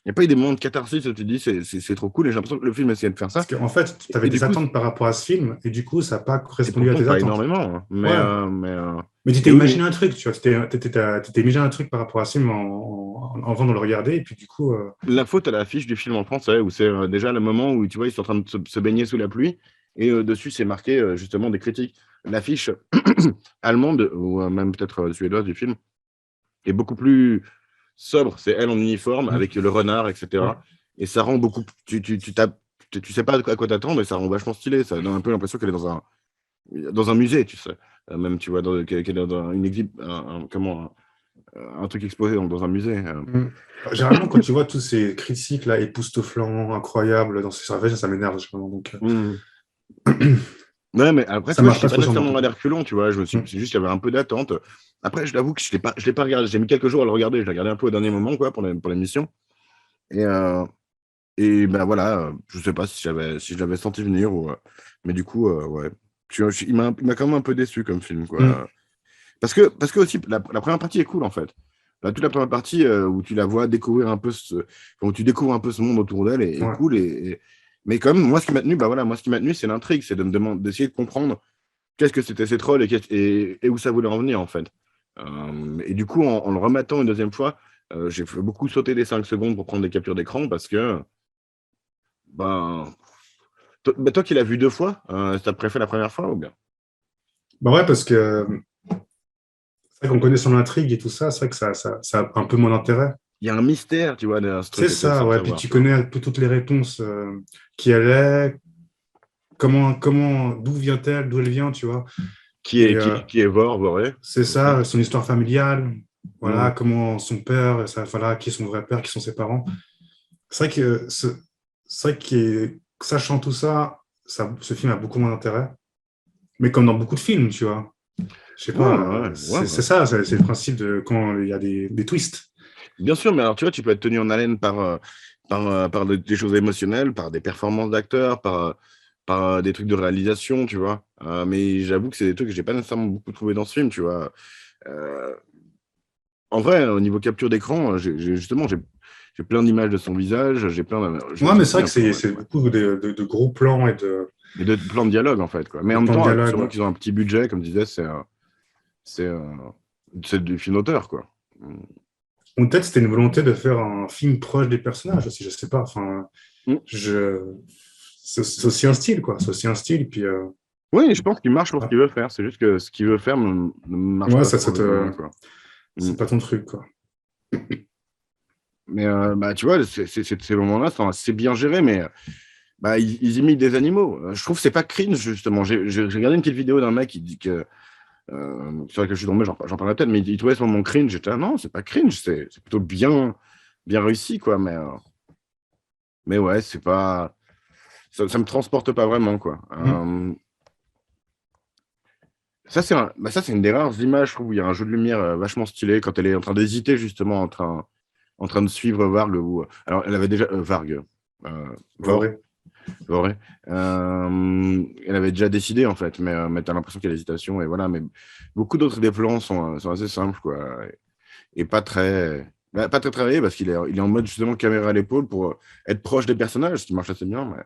Il n'y a pas eu des moments de catharsis où tu te dis c'est trop cool. Et j'ai l'impression que le film essayait de faire ça. Parce qu'en fait, tu avais Et du des coup, attentes par rapport à ce film, et du coup, ça n'a pas et correspondu à pourtant tes pas attentes. énormément, hein. Mais, Ouais. Mais tu t'es mais oui, imaginé un truc, tu vois, tu t'es imaginé un truc par rapport à ce film avant de le regarder, et puis du coup, la faute à l'affiche du film en français, où c'est déjà le moment où tu vois, ils sont en train de se baigner sous la pluie. Et dessus, c'est marqué justement des critiques. L'affiche allemande, ou même peut-être suédoise du film, est beaucoup plus sobre. C'est elle en uniforme avec le renard, ouais. etc. Et ça rend beaucoup. Tu sais pas à quoi t'attendre et ça rend vachement stylé. Ça donne un peu l'impression qu'elle est dans un musée, tu sais. Même, tu vois, qu'elle est dans une exhib, comment, un truc exposé dans un musée. Mm. Généralement, quand tu vois tous ces critiques là, époustouflants, incroyables, dans ces surveillances, ça m'énerve généralement. Donc, Hmm. Ouais, mais après, tu ça vois, je marche suis pas pas trop sur moi en nécessairement tout allé cas. à reculons, tu vois. Mm. C'est juste qu'il y avait un peu d'attente. Après, je l'avoue que je l'ai pas regardé. J'ai mis quelques jours à le regarder. Je l'ai regardé un peu au dernier moment, quoi, pour l'émission. Et, ben voilà, je sais pas si je l'avais senti venir mais du coup, ouais. Il m'a quand même un peu déçu comme film, Mm. quoi. Parce que aussi, la première partie est cool, en fait. Toute la première partie où tu la vois découvrir un peu où tu découvres un peu ce monde autour d'elle est Ouais. cool. Mais quand même, moi, ce qui m'a tenu, bah voilà, moi, ce qui m'a tenu, c'est l'intrigue, c'est d'essayer de comprendre qu'est-ce que c'était ces trolls et où ça voulait en venir, en fait. Et du coup, en le remettant une deuxième fois, j'ai fait beaucoup sauter les 5 secondes pour prendre des captures d'écran parce que, ben, toi qui l'as vu 2 fois, t'as préféré la première fois ou bien? Bah ouais, parce que c'est vrai qu'on connaît son intrigue et tout ça, c'est vrai que ça a un peu moins d'intérêt. Il y a un mystère, tu vois, derrière ce C'est truc que tu ça, essaies de ouais. Puis savoir, tu tu vois. connais un peu toutes les réponses qui elle est, d'où vient-elle, d'où elle vient, tu vois. Qui Et est, qui, qui est Voré c'est aussi. ça, son histoire familiale, voilà, Mm. comment son père, voilà, qui est son vrai père, qui sont ses parents. C'est vrai que, c'est vrai que sachant tout ça, ce film a beaucoup moins d'intérêt. Mais comme dans beaucoup de films, tu vois. Je sais Ouais, pas, ouais, ouais, c'est ouais. ça, c'est le principe de quand il y a des twists. Bien sûr, mais alors tu vois, tu peux être tenu en haleine par des choses émotionnelles, par des performances d'acteurs, par des trucs de réalisation, tu vois. Mais j'avoue que c'est des trucs que j'ai pas nécessairement beaucoup trouvé dans ce film, tu vois. Euh, En vrai, au niveau capture d'écran, justement, j'ai plein d'images de son visage, j'ai plein Ouais, je mais me c'est vrai souviens que plus en fait, c'est ouais. beaucoup de gros plans et Et de plein de dialogues en fait, quoi. Mais de en même plans de temps, dialogue. sûrement Ouais. qu'ils ont un petit budget, comme je disais, c'est euh, c'est du film d'auteur, quoi. Ou peut-être c'était une volonté de faire un film proche des personnages aussi, je sais pas. Enfin, Mm. je... c'est aussi un style, quoi. C'est aussi un style. Puis, Oui, je pense qu'il marche pour ce voilà. qu'il veut faire. C'est juste que ce qu'il veut faire ne marche Ouais, pas trop avec moi, quoi. Mm. c'est pas ton truc, quoi. Mais bah, tu vois, ces moments-là sont assez bien gérés, mais bah, ils imitent des animaux. Je trouve que c'est pas cringe, justement. J'ai regardé une petite vidéo d'un mec qui dit que c'est vrai que je suis tombé, j'en parlerai peut-être, mais il trouvait ce moment cringe. J'étais, ah non, c'est pas cringe, c'est plutôt bien réussi, quoi. Mais ouais, c'est pas. Ça me transporte pas vraiment, quoi. Mm. Ça, c'est une des rares images, je trouve, où il y a un jeu de lumière vachement stylé quand elle est en train d'hésiter, justement, en train de suivre Varg. Alors, elle avait déjà. Varg. Ouais, Vor. ouais. Ouais. Elle avait déjà décidé, en fait, mais t'as l'impression qu'il y a l'hésitation, et voilà. Mais beaucoup d'autres des plans sont assez simples, quoi. Et pas très travaillé parce il est en mode justement caméra à l'épaule pour être proche des personnages, ce qui marche assez bien. Mais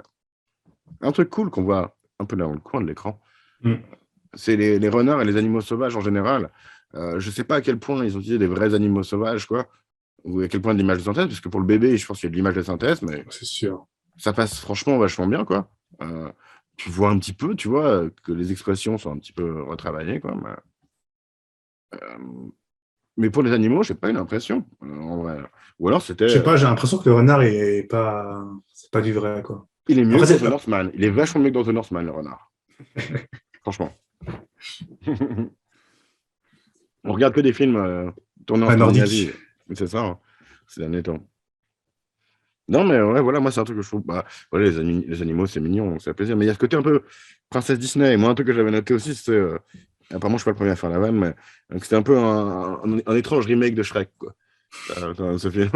un truc cool qu'on voit un peu dans le coin de l'écran, Mm. c'est les renards et les animaux sauvages en général. Je sais pas à quel point ils ont utilisé des vrais animaux sauvages, quoi, ou à quel point de l'image de synthèse, parce que pour le bébé, je pense qu'il y a de l'image de synthèse, mais C'est sûr. ça passe franchement vachement bien, quoi. Euh, Tu vois un petit peu, tu vois, que les expressions sont un petit peu retravaillées, quoi. Mais pour les animaux, j'ai pas eu l'impression, en vrai. Ou alors c'était. Je sais pas, j'ai l'impression que le renard est pas, c'est pas du vrai, quoi. Il est mieux Après, que dans c'est, The Northman. Il est vachement mieux que dans The Northman, le renard. Franchement. On regarde que des films tournés en pas nordique. Scandinavie. C'est ça, hein, ces derniers temps. Non, mais ouais, voilà, moi, c'est un truc que je trouve. Bah, voilà, les animaux, c'est mignon, donc ça fait plaisir. Mais il y a ce côté un peu princesse Disney. Et moi, un truc que j'avais noté aussi, c'est. Apparemment, je suis pas le premier à faire la vanne, mais c'était un peu un étrange remake de Shrek, quoi. Ce film.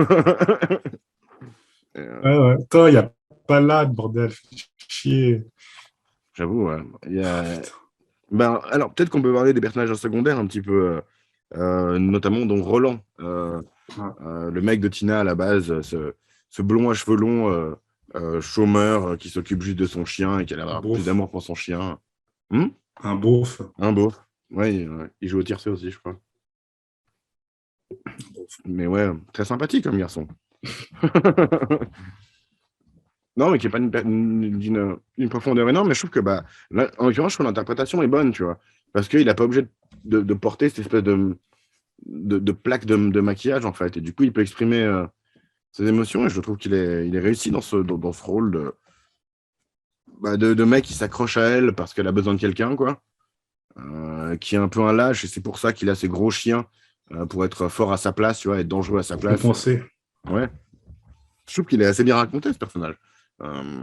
Et, Ouais, ouais. Toi, il n'y a pas là de bordel. Chier. j'avoue, ouais. Ah, putain. Ben, alors, peut-être qu'on peut parler des personnages secondaires un petit peu, notamment donc Roland, Ouais. le mec de Tina à la base, ce blond à cheveux longs, chômeur, qui s'occupe juste de son chien et qui a l'air d'avoir plus Beauf. d'amour pour son chien. Hmm. Un beauf. Un beau. Ouais, il joue au tiercé aussi, je crois. Mais ouais, très sympathique comme garçon. Non, mais qui n'est pas d'une profondeur énorme, mais je trouve que, bah, là, en l'occurrence, je trouve que l'interprétation est bonne, tu vois. Parce qu'il n'a pas obligé de porter cette espèce de plaque de maquillage, en fait. Et du coup, il peut exprimer ses émotions, et je trouve il est réussi dans ce rôle de mec qui s'accroche à elle parce qu'elle a besoin de quelqu'un, quoi. Qui est un peu un lâche, et c'est pour ça qu'il a ces gros chiens pour être fort à sa place, tu vois, être dangereux à sa Pour place. compenser. Ouais. Je trouve qu'il est assez bien raconté, ce personnage. Euh,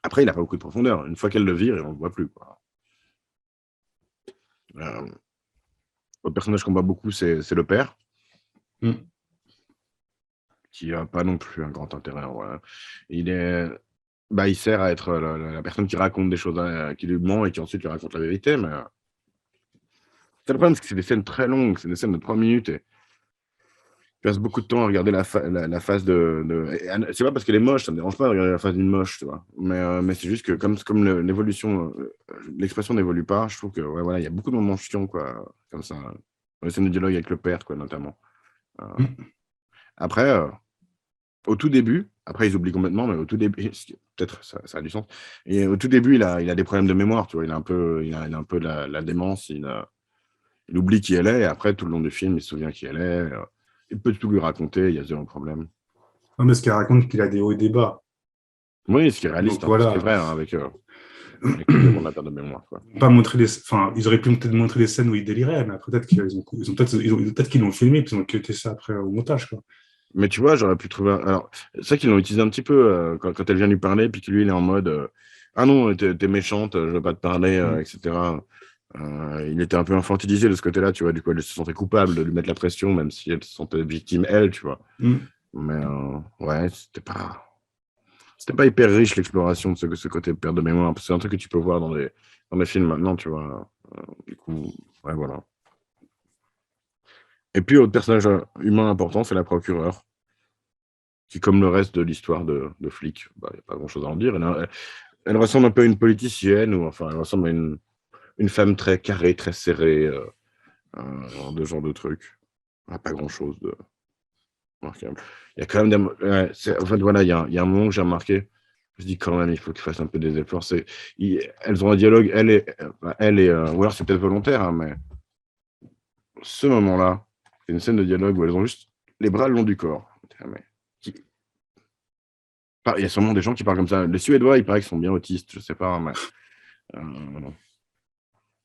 Après, il n'a pas beaucoup de profondeur. Une fois qu'elle le vire, on ne le voit plus, quoi. Euh, Autre personnage qu'on voit beaucoup, c'est le père, Mm. qui n'a pas non plus un grand intérêt, en vrai. Il est, bah, il sert à être la personne qui raconte des choses, qui lui ment et qui ensuite lui raconte la vérité. Mais c'est le problème, c'est que c'est des scènes très longues, c'est des scènes de 3 minutes et je passe beaucoup de temps à regarder la face et c'est pas parce qu'elle est moche, ça me dérange pas de regarder la face d'une moche, tu vois. Mais c'est juste que comme l'évolution, l'expression n'évolue pas, je trouve que ouais, voilà, il y a beaucoup de moments chiants, quoi, comme ça. Dans les scènes de dialogue avec le père, quoi, notamment. Euh, Mm. Après, au tout début, après ils oublient complètement, mais au tout début, peut-être ça a du sens. Et au tout début, il a des problèmes de mémoire, tu vois. Il a un peu la démence, il oublie qui elle est, et après, tout le long du film, il se souvient qui elle est. Il peut tout lui raconter, il y a zéro problème. Non, mais ce qu'il raconte qu'il a des hauts et des bas. Oui, ce qui est réaliste, Donc hein, ce qui est voilà. vrai, hein, avec évidemment la perte de mémoire, quoi. Pas montrer des... Enfin, ils auraient pu peut-être montrer des scènes où il délirait, mais après, peut-être peut-être qu'ils l'ont filmé, puis ils ont cuté ça après au montage, quoi. Mais tu vois, j'aurais pu trouver. Alors, c'est vrai qu'ils l'ont utilisé un petit peu quand elle vient lui parler, puis que lui, il est en mode ah non, t'es méchante, je veux pas te parler, Mm. etc. Il était un peu infantilisé de ce côté-là, tu vois. Du coup, elle se sentait coupable de lui mettre la pression, même si elle se sentait victime, elle, tu vois. Mm. Mais ouais, c'était pas. C'était pas hyper riche l'exploration de ce côté perte de mémoire. C'est un truc que tu peux voir dans les films maintenant, tu vois. Du coup, ouais, voilà. Et puis, autre personnage humain important, c'est la procureure, qui, comme le reste de l'histoire de flic, il n'y a pas grand-chose à en dire. Elle ressemble un peu à une politicienne, ou enfin, elle ressemble à une femme très carrée, très serrée, de genre de truc. Pas grand-chose de remarquable. Il y a quand même en fait, voilà, il y a un moment que j'ai remarqué. Je dis quand même, il faut qu'ils fassent un peu des efforts. Elles ont un dialogue, ou alors c'est peut-être volontaire, hein, mais ce moment-là, c'est une scène de dialogue où elles ont juste les bras le long du corps. Mais il y a sûrement des gens qui parlent comme ça. Les Suédois, il paraît qu'ils sont bien autistes, je sais pas, mais voilà.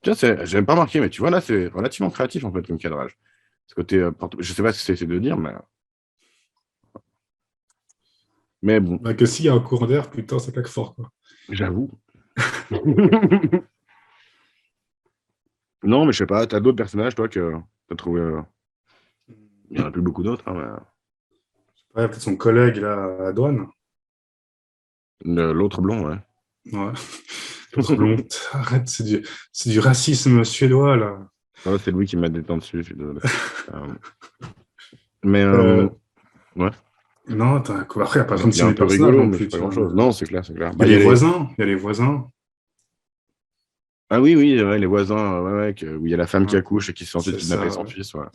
Tiens, j'avais pas remarqué, mais tu vois, là, c'est relativement créatif, en fait, comme cadrage. Ce côté, je sais pas ce que c'est de dire, mais bon, Bah, que s'il y a un courant d'air, putain, ça claque fort, quoi. j'avoue. Non, mais je sais pas, t'as d'autres personnages, toi, que t'as trouvé. Il y en a plus beaucoup d'autres, hein, Ouais, peut-être son collègue, là, à douane. mais l'autre blond, ouais. Ouais. L'autre blond. Arrête, c'est du racisme suédois, là. Ah, c'est Louis qui m'a détendu dessus, je suis désolé. Mais, ouais. Non, après, il n'y a pas Il est 36 un 000 peu personnages rigolo, non mais plus, c'est pas tu vois. grand-chose. Non, c'est clair, c'est clair. Il y a les voisins, il y a les voisins. Ah oui, oui, ouais, les voisins, ouais, où il y a la femme qui Ouais, accouche et qui se fait ensuite c'est kidnapper ça, son ouais. fils, ouais.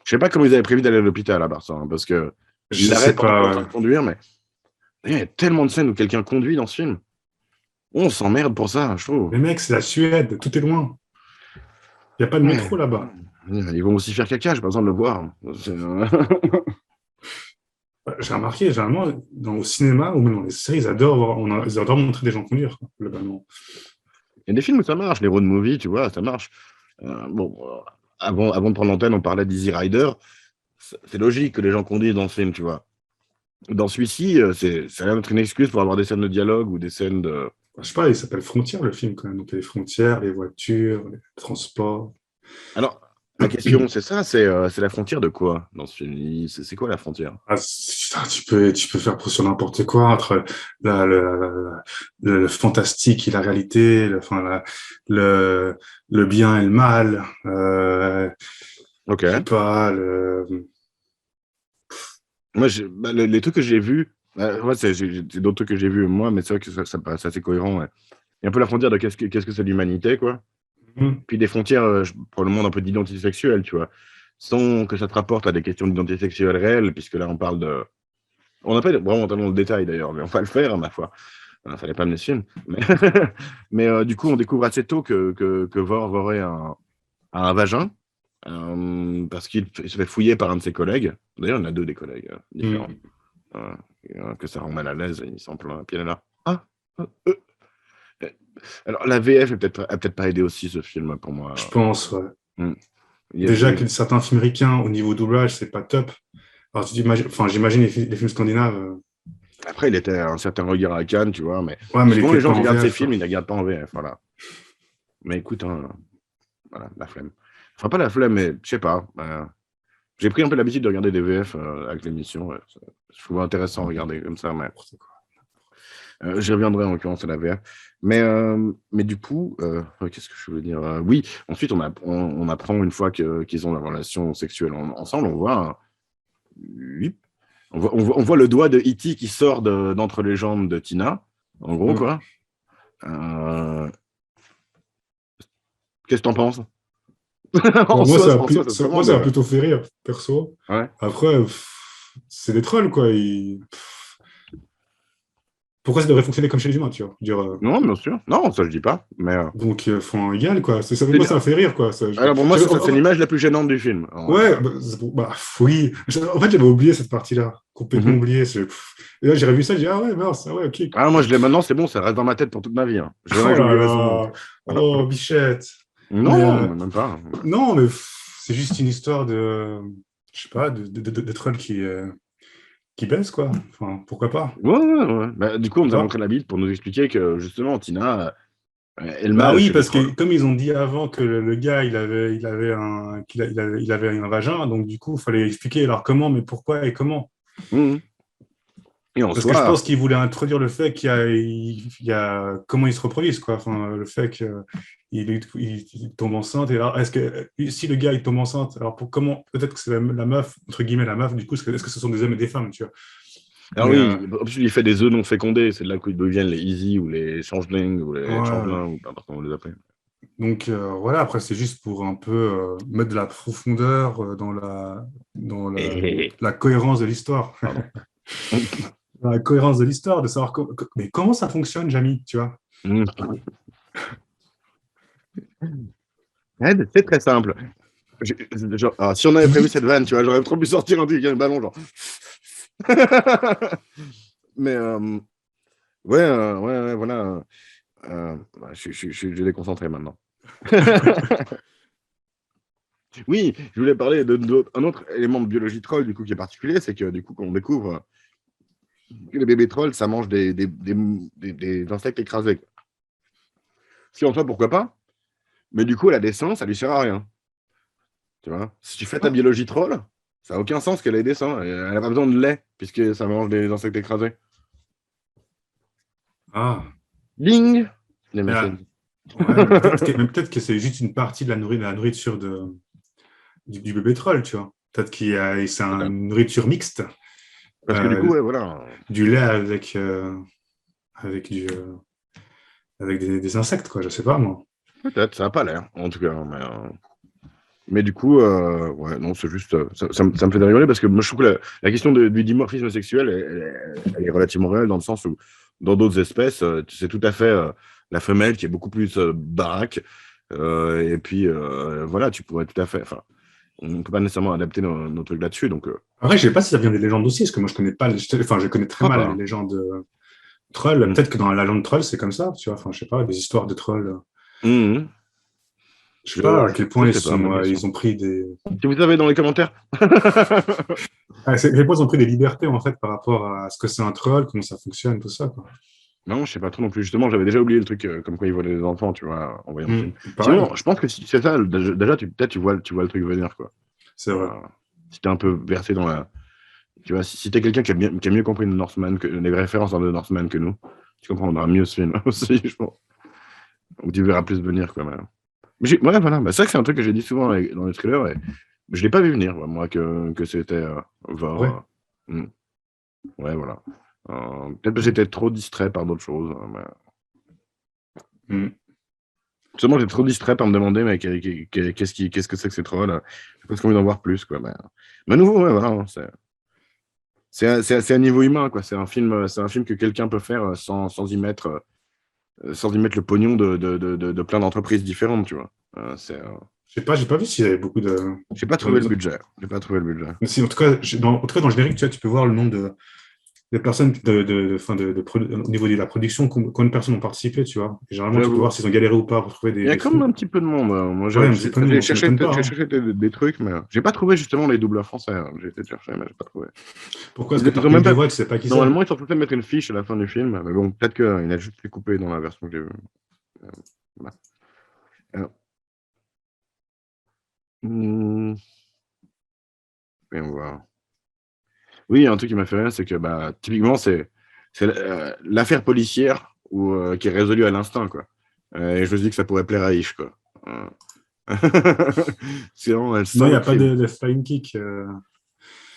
Je sais pas comment ils avaient prévu d'aller à l'hôpital à Barça, hein, parce que il Je sais l'arrête pendant qu'il est en pas, train ouais. de conduire, mais il y a tellement de scènes où quelqu'un conduit dans ce film. On s'emmerde pour ça, je trouve. Les mecs, c'est la Suède, tout est loin. Il n'y a pas de Ouais. métro là-bas. Ils vont aussi faire caca, j'ai pas besoin de le voir. J'ai remarqué, généralement, au cinéma ou même dans les séries, ils adorent montrer des gens conduire, quoi, globalement. Il y a des films où ça marche, les road movies, tu vois, ça marche. Bon, avant de prendre l'antenne, on parlait d'Easy Rider. C'est logique que les gens conduisent dans le film, tu vois. Dans celui-ci, ça va être une excuse pour avoir des scènes de dialogue ou des scènes de. Je sais pas, il s'appelle Frontières, le film, quand même. Donc, il y a les frontières, les voitures, les transports. Alors, la question, c'est ça, c'est la frontière de quoi dans ce film? C'est quoi la frontière? Ah, tu peux faire sur n'importe quoi entre le fantastique et la réalité, le, le bien et le mal. Ok. Je sais pas, Moi, les trucs que j'ai vus, ouais, c'est d'autres trucs que j'ai vus moi, mais c'est vrai que ça paraît assez cohérent. Ouais. Il y a un peu la frontière de qu'est-ce que c'est l'humanité, quoi. Puis des frontières, probablement un peu d'identité sexuelle, tu vois. Sans que ça te rapporte à des questions d'identité sexuelle réelle, puisque là, on parle de. On n'a pas vraiment tellement le détail, d'ailleurs, mais on va le faire, ma foi. Il fallait pas amener ce film. Mais, mais du coup, on découvre assez tôt que Vor aurait un vagin, parce qu'il se fait fouiller par un de ses collègues. D'ailleurs, il y en a deux des collègues différents. Que ça rend mal à l'aise, il s'en plaint. Puis elle est là. Ah, euh. Alors, la VF a peut-être pas aidé aussi ce film pour moi. je pense, ouais. Mm. Déjà que certains films ricains, au niveau doublage, c'est pas top. Alors, j'imagine les films scandinaves. Après, il était un certain regard à Cannes, tu vois, mais Ouais, mais il souvent était les pas gens qui en regardent ces VF, films, quoi. ils ne les regardent pas en VF, voilà. Mais écoute, hein, voilà, la flemme. Enfin, pas la flemme, mais je sais pas. J'ai pris un peu l'habitude de regarder des VF avec l'émission. Ouais. Je trouve intéressant à regarder comme ça, mais j'y reviendrai en l'occurrence à la VF. Mais du coup, qu'est-ce que je veux dire? Oui, ensuite, on apprend une fois qu'ils ont la relation sexuelle ensemble, on voit, oui, on voit le doigt de E.T. qui sort d'entre les jambes de Tina, en gros, quoi. Qu'est-ce que t'en penses? En Bon, soi, ça se moi, commande. ça m'a plutôt fait rire, perso. Ouais. Après, c'est des trolls, quoi. Pourquoi ça devrait fonctionner comme chez les humains, tu vois? Dire, Non, bien sûr. Non, ça je dis pas. Mais donc, font égal, quoi. Moi, ça m'a fait rire, quoi. alors pour moi, c'est l'image la plus gênante du film. Ouais, oui. En fait, j'avais oublié cette partie-là. Complètement Mhm. oublié. Et là, j'ai revu ça, j'ai dit, ah ouais, mince, ah ouais, ok. Ah, moi, je l'ai maintenant, c'est bon, ça reste dans ma tête pour toute ma vie. Hein. Oh là J'oublierai son nom. là. Oh, bichette. Mais Non, même pas. non, mais c'est juste une histoire je sais pas, de troll qui baisse, quoi. Enfin, pourquoi pas? Ouais, ouais, ouais. Bah, du coup, on nous a Voilà. montré la bite pour nous expliquer que justement, Tina est le Bah mal oui, chez les parce que trolls. comme ils ont dit avant que le gars, il avait un vagin, donc du coup, il fallait expliquer alors comment, mais pourquoi et comment. Mhm. Et en Parce que je soi, pense qu'il voulait introduire le fait qu'il y a comment ils se reproduisent, quoi. Enfin, le fait qu'il tombe enceinte. Et alors, est-ce que si le gars il tombe enceinte, alors peut-être que c'est la meuf, entre guillemets, la meuf, du coup, est-ce que ce sont des hommes et des femmes, tu vois? alors Mais oui, en plus, il fait des œufs non fécondés, c'est de là qu'ils deviennent les easy ou les changelings ou les ouais. changelins ou peu importe comment on les appelle. Donc voilà, après, c'est juste pour un peu mettre de la profondeur dans la cohérence de l'histoire. Pardon. Dans la cohérence de l'histoire, de savoir mais comment ça fonctionne, Jamie, tu vois? Ed, c'est très simple. Si on avait prévu cette vanne, tu vois, j'aurais trop pu sortir un truc avec un ballon, genre. Mais ouais, voilà. Je suis déconcentré maintenant. Oui, je voulais parler d'un autre élément de biologie troll, du coup, qui est particulier, c'est que, du coup, quand on découvre que les bébés trolls, ça mange des insectes écrasés. Ce qui, en soi, pourquoi pas? Mais du coup, la descente, ça lui sert à rien. Tu vois? Si tu fais ta Ah, biologie troll, ça n'a aucun sens qu'elle ait des seins. Elle n'a pas besoin de lait, puisque ça mange des insectes écrasés. ah. Ding! Les Mais, machines. ouais, mais peut-être que c'est juste une partie de la nourriture du bébé troll, tu vois. Peut-être c'est une nourriture mixte, Parce que du coup, euh, ouais, voilà. du lait avec des insectes, quoi, je sais pas, moi. Peut-être, ça n'a pas l'air, en tout cas. Mais du coup, ouais, non, c'est juste. Ça me fait rigoler parce que moi, je trouve que la question du dimorphisme sexuel, elle est relativement réelle dans le sens où, dans d'autres espèces, c'est tout à fait la femelle qui est beaucoup plus baraque. Et puis, voilà, tu pourrais tout à fait. Enfin, on ne peut pas nécessairement adapter nos trucs là-dessus. Donc, Après, je sais pas si ça vient des légendes aussi, parce que moi, je connais pas, enfin, je connais je très crois mal les pas. légendes trolls. Mmh. Peut-être que dans la lande troll, c'est comme ça, tu vois. Enfin, je sais pas, des histoires de trolls. Mmh. Je sais pas à quel Je point sais pas, bonne question. ils ont pris des. Si vous savez dans les commentaires. À quel point ils ont pris des libertés, en fait, par rapport à ce que c'est un troll, comment ça fonctionne, tout ça, quoi. Non, je sais pas trop non plus. Justement, j'avais déjà oublié le truc comme quoi ils volaient les enfants, tu vois, en voyant le film. Pareil, Sinon, je pense que si c'est ça, déjà, peut-être tu vois le truc venir, quoi. c'est vrai. Euh, Si t'es un peu versé dans la. Tu vois, si t'es quelqu'un qui a mieux compris le Northman, les références dans le Northman que nous, tu comprendras mieux ce film aussi, je pense. Ou tu verras plus venir, quoi. Ouais, voilà. Bah, c'est vrai que c'est un truc que j'ai dit souvent dans les trailers, et je l'ai pas vu venir, moi, que c'était Ouais. Vor. Hmm. Ouais, voilà. Peut-être que j'étais trop distrait par d'autres choses. Mm. Justement, j'étais trop distrait par me demander, mais qu'est-ce que c'est que ces trolls? J'ai presque envie d'en voir plus, quoi. Mais à nouveau, ouais, voilà. C'est un niveau humain, quoi. C'est un film que quelqu'un peut faire sans y mettre le pognon de plein d'entreprises différentes, tu vois. Je sais pas, j'ai pas vu s'il y avait beaucoup de. J'ai pas trouvé le budget. J'ai pas trouvé le budget. Mais si, en tout cas, dans le générique, tu vois, tu peux voir le nombre de personnes enfin, au niveau de la production, combien de personnes ont participé, tu vois. Et généralement, tu peux voir J'avoue. s'ils ont galéré ou pas pour trouver Il y a des quand même sous. un petit peu de monde. Moi, Ouais, j'ai mais c'est pas j'ai nous, ça cherché, m'étonne pas, j'ai hein. cherché des trucs, mais j'ai pas trouvé justement les doubleurs français. J'ai essayé de chercher, mais j'ai pas trouvé. Pourquoi est-ce que Ils t'as ont reconnu même des pas. voix, tu sais pas qui c'est? Normalement, ils sont censés mettre une fiche à la fin du film, mais bon, peut-être qu'il a juste les coupé dans la version que j'ai vue. Voilà. Alors, voyons voir. Oui, un truc qui m'a fait rire, c'est que typiquement, c'est l'affaire policière qui est résolue à l'instinct, quoi. Et je me suis dit que ça pourrait plaire à Ish, quoi. C'est vraiment, elle Non, sent il n'y le a pas crime. de flying kick.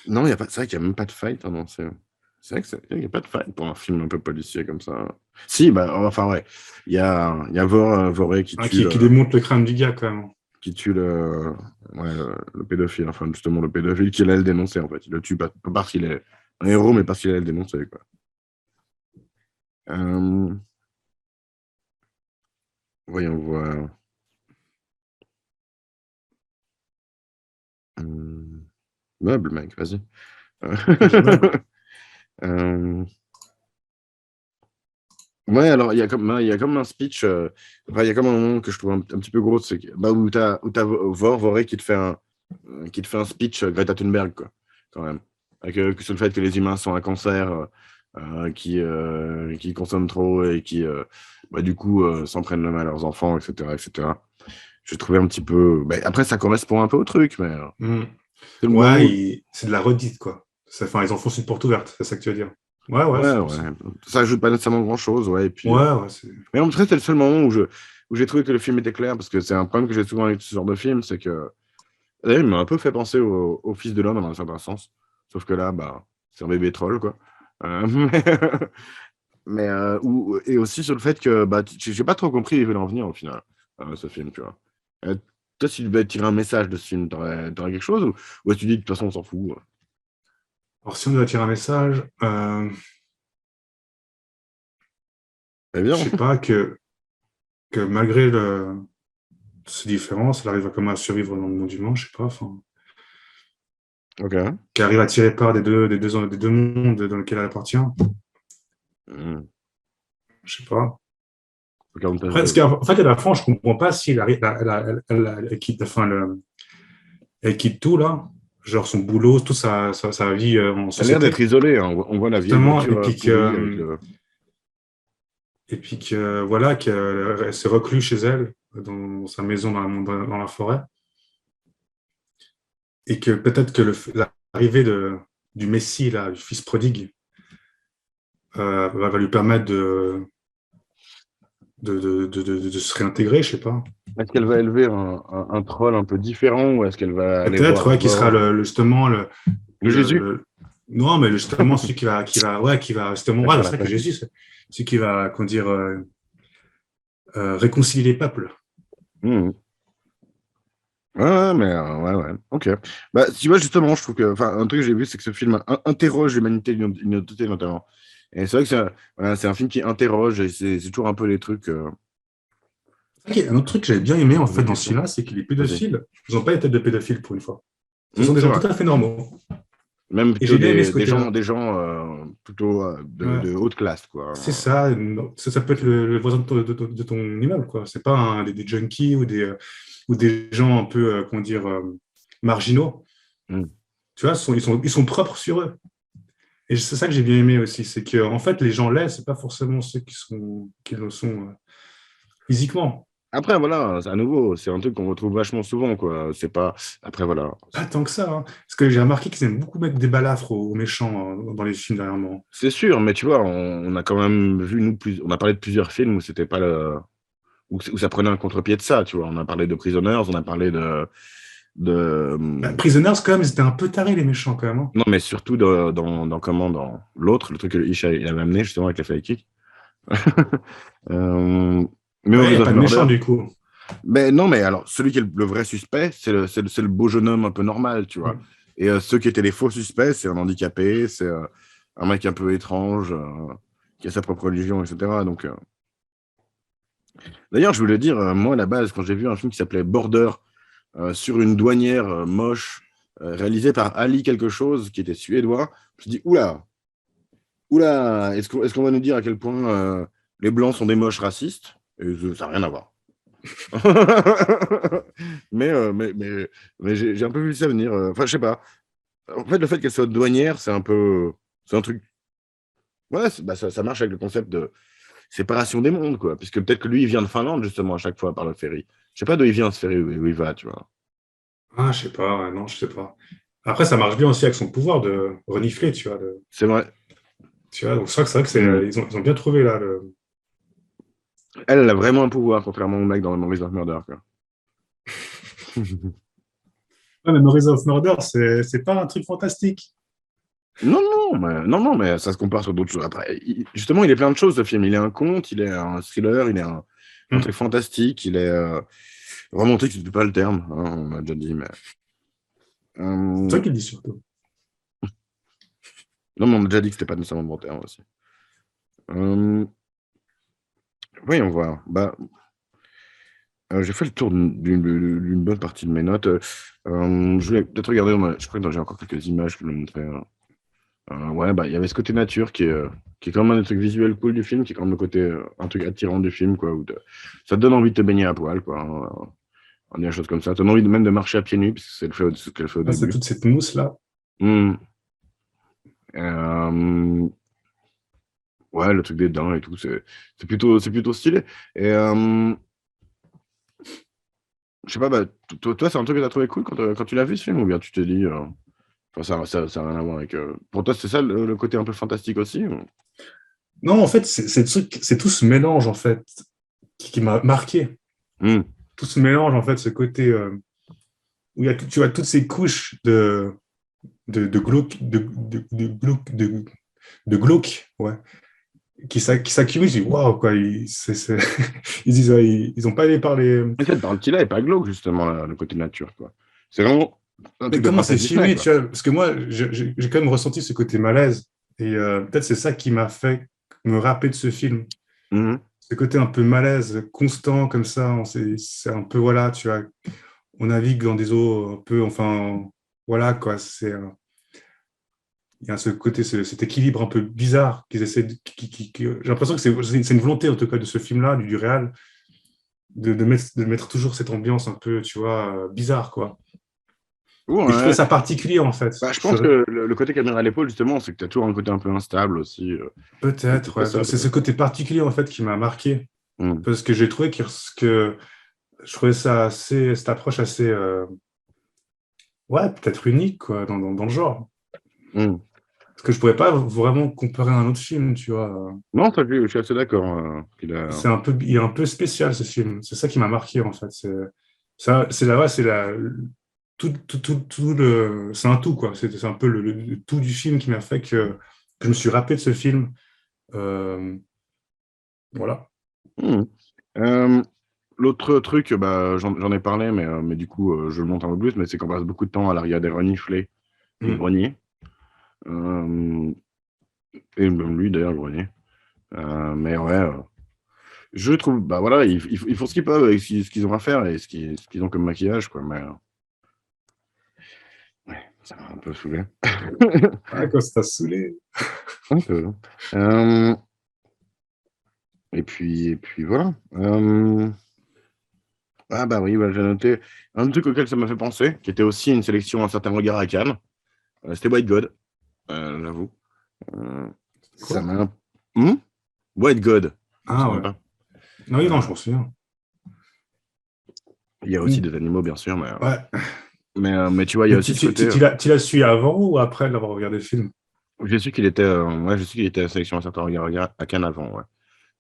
Non, y a pas, c'est vrai qu'il n'y a même pas de fight. Hein, non, c'est vrai qu'il n'y a pas de fight pour un film un peu policier comme ça. Si, enfin, ouais. Il y a Voré qui Hein, tue qui démonte le crâne du gars, quand même. qui tue le pédophile, enfin, justement, le pédophile qui allait le dénoncer, en fait. Il le tue pas parce qu'il est un héros, mais parce qu'il allait le dénoncer, quoi. Euh, Voyons voir. Meuble, mec, vas-y. Ok, meuble. Euh, Ouais, alors il y a comme un speech, enfin, il y a comme un moment que je trouve un petit peu gros, c'est où t'as Voré qui te fait un speech Greta Thunberg, quoi, quand même. Sur le fait que les humains sont un cancer, qui consomment trop et qui, du coup, s'en prennent le mal à leurs enfants, etc., etc. Je trouvais un petit peu. Après, ça correspond un peu au truc, mais Hmm. c'est le Ouais, moment. c'est de la redite, quoi. Enfin, ils enfoncent une porte ouverte, c'est ça que tu veux dire. Ouais, ouais, Ouais, c'est ouais. possible. Ça ajoute pas nécessairement grand-chose, ouais. Et puis, Ouais, ouais, c'est. mais en tout cas, c'est le seul moment où j'ai trouvé que le film était clair, parce que c'est un problème que j'ai souvent avec ce genre de film, c'est que d'ailleurs, il m'a un peu fait penser au Fils de l'homme dans un certain sens. Sauf que là, bah, c'est un bébé troll, quoi. Mais, et aussi sur le fait que bah, j'ai pas trop compris où il veut en venir au final, ce film, tu vois. Euh, Toi, si tu devais tirer un message de ce film, t'aurais quelque chose ou est-ce que tu dis de toute façon, on s'en fout? Alors, si on doit tirer un message, Eh je bien, sais pas, que malgré ces différences, elle arrive quand même à survivre dans le monde humain, je sais pas, enfin, ok. qu'elle arrive à tirer part des deux mondes dans lesquels elle appartient, Hmm. je sais pas. Ok, on Après, en fait, à la fin, je comprends pas si elle, arrive, elle quitte, enfin, elle quitte tout, là, genre son boulot, toute sa vie en elle a l'air d'être société, isolée, hein. On voit la vieille justement, voiture pourrie avec le. et puis que, voilà, qu'elle s'est recluse chez elle, dans sa maison dans la forêt, et que peut-être que l'arrivée du Messie, là, du fils prodigue, va lui permettre de se réintégrer, je sais pas. Est-ce qu'elle va élever un troll un peu différent ou est-ce qu'elle va aller Peut-être, voir ouais, qui sera Vor, justement le Jésus? non, mais justement celui qui va justement, Elle ouais, sera c'est la vrai que famille. Jésus, c'est celui qui va, comment dire, réconcilier les peuples. Hmm. Ouais, mais ouais, ouais, ok. Bah, tu vois, justement, je trouve que, enfin, un truc que j'ai vu, c'est que ce film interroge l'humanité d'une autre côté, notamment. Et c'est vrai que voilà, c'est un film qui interroge, et c'est toujours un peu les trucs Ok, un autre truc que j'avais bien aimé qui en posent fait des dans ce questions. film-là, c'est que les Vas-y. pédophiles, ils n'ont pas les têtes de pédophiles pour une fois. Ce sont des C'est gens vrai. tout à fait normaux. Même Et plutôt j'ai bien aimé ce des gens, côté-là. plutôt Ouais. de haute classe, C'est quoi. ça, ça peut être le voisin de ton immeuble, quoi. C'est pas des junkies ou des gens un peu, comment dire, marginaux. Hmm. Tu vois, ils sont propres sur eux. Et c'est ça que j'ai bien aimé aussi, c'est que en fait, les gens laids, c'est pas forcément ceux qui le sont physiquement. Après, voilà, à nouveau, c'est un truc qu'on retrouve vachement souvent, quoi. C'est pas. Après, voilà. Pas tant que ça, hein. Parce que j'ai remarqué qu'ils aiment beaucoup mettre des balafres aux méchants dans les films dernièrement. C'est sûr, mais tu vois, on a quand même vu, on a parlé de plusieurs films où c'était pas où ça prenait un contre-pied de ça, tu vois. On a parlé de Prisoners, on a parlé de, Bah, Prisoners, quand même, ils étaient un peu tarés, les méchants, quand même, hein. non, mais surtout dans l'autre, le truc que Isha il avait amené justement avec la fake kick. euh, Ouais, il n'y Memories a of pas de méchants, Murder. du coup. Mais non, mais alors, celui qui est le vrai suspect, c'est le beau jeune homme un peu normal, tu vois. Mm. Et ceux qui étaient les faux suspects, c'est un handicapé, c'est un mec un peu étrange, qui a sa propre religion, etc. Donc, d'ailleurs, je voulais dire, moi, à la base, quand j'ai vu un film qui s'appelait Border, sur une douanière moche, réalisé par Ali quelque chose, qui était suédois, je me suis dit, oula, oula, est-ce qu'on va nous dire à quel point les Blancs sont des moches racistes? Et ça n'a rien à voir. mais, j'ai un peu vu ça venir. Enfin, je sais pas. En fait, le fait qu'elle soit douanière, c'est un peu. C'est un truc. Ouais, bah, ça marche avec le concept de séparation des mondes, quoi. Puisque peut-être que lui, il vient de Finlande, justement, à chaque fois, par le ferry. Je sais pas d'où il vient, ce ferry, où il va, tu vois. Ah, je sais pas, ouais, non, je sais pas. Après, ça marche bien aussi avec son pouvoir de renifler, tu vois. C'est vrai. Tu vois, donc c'est vrai que Mm. ils ont bien trouvé là. Elle a vraiment un pouvoir, contrairement au mec dans Memories of Murder, quoi. Ah, mais Memories of Murder, c'est pas un truc fantastique. Non, mais ça se compare sur d'autres choses. Après, justement, il est plein de choses, ce film. Il est un conte, il est un thriller, il est un truc Hmm. fantastique, il est romantique, c'est pas le terme, hein, on a déjà dit, mais. C'est Euh, toi qui le dis surtout. Non, mais on a déjà dit que c'était pas nécessairement le bon terme aussi. Euh, Voyons voir. Bah, j'ai fait le tour d'une bonne partie de mes notes. Je voulais peut-être regarder, je crois que j'ai encore quelques images que je vais montrer. Ouais, bah, il y avait ce côté nature qui est quand même un des trucs visuels cool du film, qui est quand même le côté, un truc attirant du film, quoi, ça te donne envie de te baigner à poil, quoi, hein, on dit des choses comme ça. Ça donne envie même de marcher à pieds nus, parce que ce qu'elle fait au Ah, c'est début. toute cette mousse-là. Hmm. Euh, ouais, le truc des dents et tout, c'est plutôt stylé. Et je sais pas, bah, toi, c'est un truc que t'as trouvé cool quand tu l'as vu, ce film, ou bien tu t'es dit. Enfin, ça a rien à voir avec. Pour toi, c'est ça le côté un peu fantastique aussi Non, en fait, c'est tout ce mélange, en fait, qui m'a marqué. Hmm. Tout ce mélange, en fait, ce côté où il y a, tu vois, toutes ces couches de glauque, de glauque, ouais, qui s'accumulent. Je dis, waouh, quoi, ils disent, ouais, ils ont pas aidé par les. Et cette partie-là est pas glauque, justement, là, le côté nature, quoi. C'est vraiment un Mais truc de comment c'est princesse Disney, filmé, quoi. tu vois? Parce que moi, j'ai quand même ressenti ce côté malaise. Et peut-être c'est ça qui m'a fait me rappeler de ce film. Mhm. Ce côté un peu malaise, constant, comme ça. C'est un peu, voilà, tu vois, on navigue dans des eaux un peu, enfin, voilà, quoi. Il y a ce côté, cet équilibre un peu bizarre qu'ils essaient j'ai l'impression que c'est une volonté, en tout cas, de ce film-là, du réal, de mettre toujours cette ambiance un peu, tu vois, bizarre, quoi. Et je trouvais Ouais. ça particulier, en fait. Bah, je pense que le côté caméra à l'épaule, justement, c'est que tu as toujours un côté un peu instable aussi. C'est Peut-être, peut-être ouais. ça, C'est ce peut-être. côté particulier, en fait, qui m'a marqué. Mhm. Parce que j'ai trouvé que je trouvais ça assez, cette approche assez, ouais, peut-être unique, quoi, dans le genre. Mhm. Parce que je pourrais pas vraiment comparer à un autre film, tu vois. Non, ça, je suis assez d'accord. Il est un peu spécial, ce film. C'est ça qui m'a marqué, en fait. C'est la, ouais, c'est la, tout c'est un tout, quoi. C'est un peu le tout du film qui m'a fait que je me suis rappelé de ce film. Euh, voilà. Mhm. Euh, L'autre truc, bah, j'en ai parlé, mais du coup, je le montre un peu plus, mais c'est qu'on passe beaucoup de temps à la regarder renifler et Mm. grogner. Euh, et même lui, d'ailleurs, grogner. Mais ouais, je trouve, bah voilà, ils font ce qu'ils peuvent avec ce qu'ils ont à faire et ce qu'ils ont comme maquillage, quoi. Mais ouais, ça m'a un peu saoulé. Ouais, quoi, ça t'a saoulé. Un peu. Euh, et puis voilà. Ah bah oui, bah, j'ai noté un truc auquel ça m'a fait penser, qui était aussi une sélection Un certain regard à Cannes. C'était White God, j'avoue. Euh, ça Quoi? m'a... Hmm. White God, tu te Ah souviens ouais. pas? Ah oui, non, je Euh, m'en souviens. il y a aussi des animaux, bien sûr, Ouais. mais tu vois, il y a Mais aussi ce côté... tu l'as su avant ou après l'avoir regardé le film? j'ai su qu'il était, ouais, j'ai su qu'il était à la sélection Un certain regard à Cannes avant, ouais.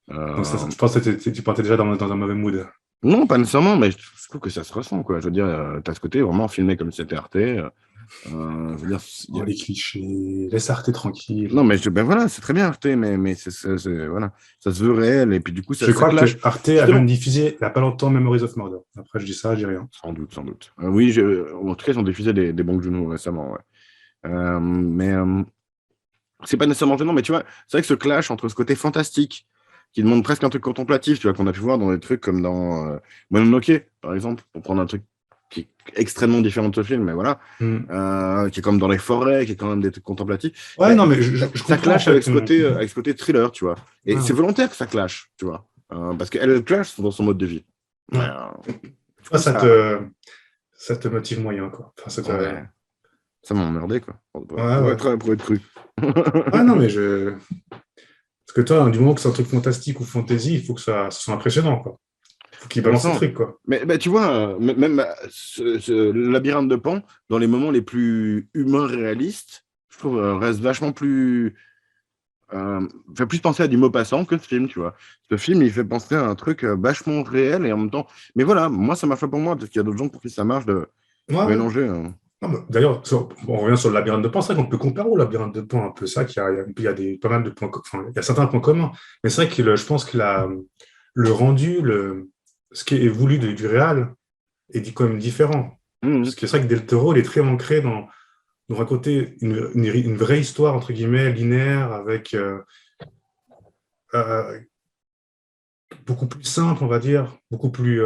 Donc ça, Euh, je pense que tu partais déjà dans un mauvais mood. non, pas nécessairement, mais je trouve que ça se ressent, quoi. Je veux dire, t'as ce côté vraiment filmé comme si c'était Arte. Je veux dire, Oh, les clichés, laisse Arte tranquille. non, mais ben voilà, c'est très bien Arte, mais voilà, ça se veut réel, et puis du coup, Je ça crois clash. que Arte a même Justement, diffusé il n'y a pas longtemps Memories of Murder. Après, je dis ça, je dis rien. sans doute, sans doute. Oui, en tout cas, ils ont diffusé des bons genoux récemment, ouais. Mais c'est pas nécessairement gênant, mais tu vois, c'est vrai que ce clash entre ce côté fantastique, qui demande presque un truc contemplatif, tu vois, qu'on a pu voir dans des trucs comme dans Mononoke, par exemple, pour prendre un truc qui est extrêmement différent de ce film, mais voilà, Hmm. qui est comme dans les forêts, qui est quand même des trucs contemplatifs, Ouais, ben, non, mais je ça comprends en clash fait. avec ce côté thriller, tu vois. Et Ouais, c'est ouais. volontaire que ça clash, tu vois, parce qu'elle clash dans son mode de vie. Ouais. Du Toi, coup, ça, ça te motive moyen, quoi. Enfin, ouais, ça m'a emmerdé, quoi, ouais, ouais. pour être cru. Ouais, non, mais parce que toi, du moment que c'est un truc fantastique ou fantasy, il faut que ça soit impressionnant, quoi. Il faut qu'il balance ces Attends, trucs, quoi. mais bah, tu vois, même ce labyrinthe de Pan, dans les moments les plus humains réalistes, je trouve reste vachement plus. Fait plus penser à du Maupassant que ce film, tu vois. Ce film, il fait penser à un truc vachement réel et en même temps. Mais voilà, moi, ça marche pas pour moi, parce qu'il y a d'autres gens pour qui ça marche de Ouais, ouais. mélanger. Non, mais d'ailleurs, on revient sur le labyrinthe de Pan. C'est vrai qu'on peut comparer au labyrinthe de Pan un peu ça, qu'il y a pas mal de points, enfin, il y a certains points communs. Mais c'est vrai que je pense que le rendu, ce qui est voulu du réal est quand même différent. Parce Mhm. que c'est vrai que Del Toro, il est très ancré dans nous raconter une vraie histoire, entre guillemets, linéaire, avec euh, beaucoup plus simple, on va dire, beaucoup plus,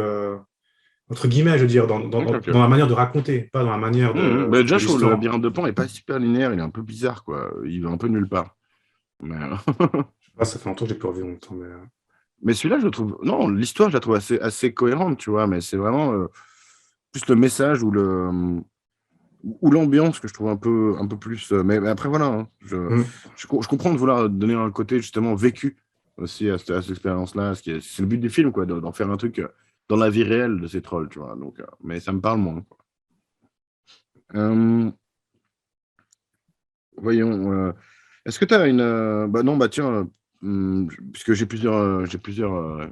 entre guillemets, je veux dire, Ok, ok. dans la manière de raconter, pas dans la manière Bah, déjà, de je trouve le l'histoire. labyrinthe de Pan est pas super linéaire, il est un peu bizarre, quoi. Il va un peu nulle part. Mais, Je sais pas, ça fait longtemps que j'ai plus revu longtemps, mais mais celui-là, je le trouve. Non, l'histoire, je la trouve assez cohérente, tu vois, mais c'est vraiment plus le message ou l'ambiance que je trouve un peu plus. Mais après, voilà, hein, je comprends de vouloir donner un côté justement vécu aussi à cette expérience-là. C'est le but du film, quoi, d'en faire un truc dans la vie réelle de ces trolls, tu vois. Donc, mais ça me parle moins, quoi. Euh, Voyons. Est-ce que tu as une. Bah non, bah tiens, puisque j'ai plusieurs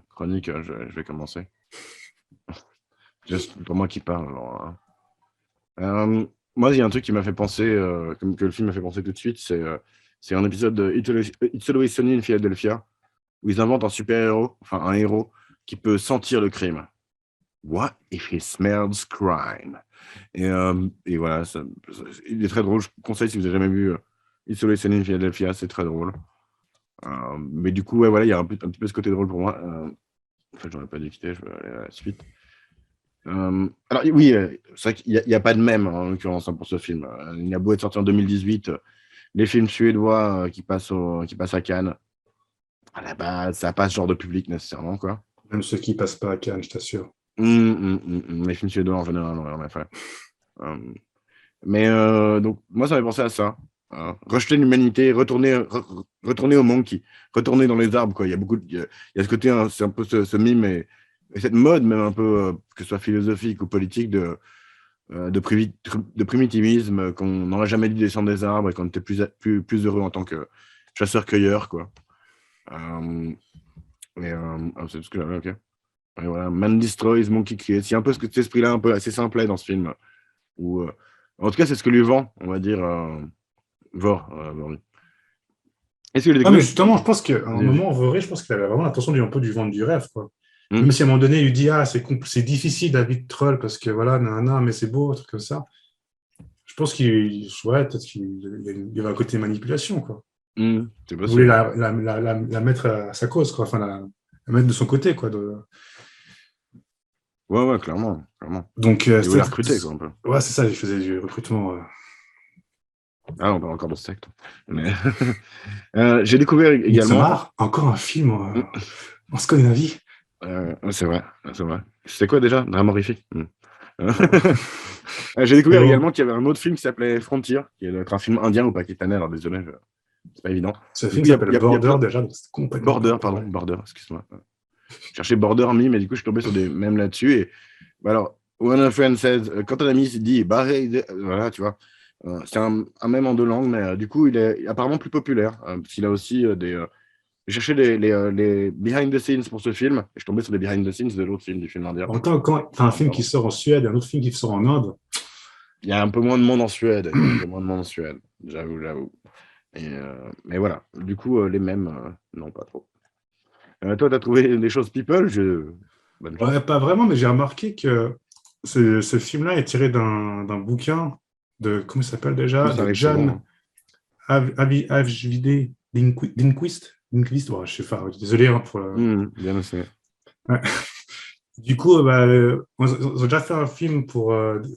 chroniques, je vais commencer. C'est pour moi qui parle. Alors, hein. Moi, il y a un truc qui m'a fait penser, comme que le film m'a fait penser tout de suite, c'est un épisode de It's Always Sunny in Philadelphia, où ils inventent un super-héros, enfin un héros, qui peut sentir le crime. What if he smells crime? Et voilà, il est très drôle. Je vous conseille si vous n'avez jamais vu It's Always Sunny in Philadelphia, c'est très drôle. Mais du coup, ouais, voilà, il y a un petit peu ce côté drôle pour moi. En fait, j'aurais pas dû quitter, je vais aller à la suite. Alors oui, c'est vrai qu'il n'y a pas de même en l'occurrence pour ce film. Il a beau être sorti en 2018, les films suédois qui passent à Cannes, à la base, ça n'a pas ce genre de public nécessairement, quoi. Même ceux qui passent pas à Cannes, je t'assure. Les films suédois en général, ouais, en effet. Mais donc, moi, ça m'a pensé à ça. Rejeter l'humanité, retourner au monkey, retourner dans les arbres, quoi. Il y a ce côté, hein, c'est un peu ce mime et cette mode, même un peu, que ce soit philosophique ou politique, de primitivisme, qu'on n'aurait jamais dû descendre des arbres et qu'on était plus heureux en tant que chasseur-cueilleur, quoi. C'est tout ce que j'avais, ok. Et voilà, Man destroys, monkey creates. Il y a un peu cet esprit-là, un peu assez simple dans ce film. Où, en tout cas, c'est ce que lui vend, on va dire, Vor. Est-ce que le Ah, mais découvert? justement, je pense qu'à un moment, en vrai, je pense qu'il avait vraiment l'intention un peu du vendre du rêve, quoi. Même si à un moment donné, il lui dit, ah, c'est difficile David Troll parce que voilà, mais c'est beau, un truc comme ça. Je pense peut-être qu'il y avait un côté manipulation, quoi. C'est Il voulait possible. la mettre à sa cause, quoi. Enfin, la mettre de son côté, quoi. Ouais, clairement. Donc, Il voulait la recruter, quoi, un peu. ouais, c'est ça, il faisait du recrutement. Ah, on parle encore de secte. Mais j'ai découvert également. Midsommar, encore un film en Scandinavie. C'est vrai. C'était quoi déjà? Drame horrifique. J'ai découvert également qu'il y avait un autre film qui s'appelait Frontier, qui est un film indien ou pakistanais, alors désolé, c'est pas évident. Ce film s'appelle Border déjà, donc c'est complètement. Border, excuse-moi. Je cherchais Border mais du coup, je suis tombé sur des mèmes là-dessus. Et alors, when a friend says, quand un ami se dit, bah, voilà, tu vois. C'est un mème en deux langues, mais du coup, il est apparemment plus populaire, parce qu'il a aussi des. J'ai cherché les behind the scenes pour ce film, et je suis tombé sur les behind the scenes de l'autre film, du film indien. En tant que quand tu as un film qui sort en Suède et un autre film qui sort en Inde. Il y a un peu moins de monde en Suède. J'avoue. Mais voilà, du coup, les mêmes, non, pas trop. Toi, tu as trouvé des choses people? Bonne chance. Ouais, pas vraiment, mais j'ai remarqué que ce film-là est tiré d'un bouquin de, comment il s'appelle déjà? Ça De arrive John souvent. Ajvide Lindqvist. Bon, je sais pas, désolé pour le... Bien essayé. Ouais. Du coup, ils ont déjà fait un film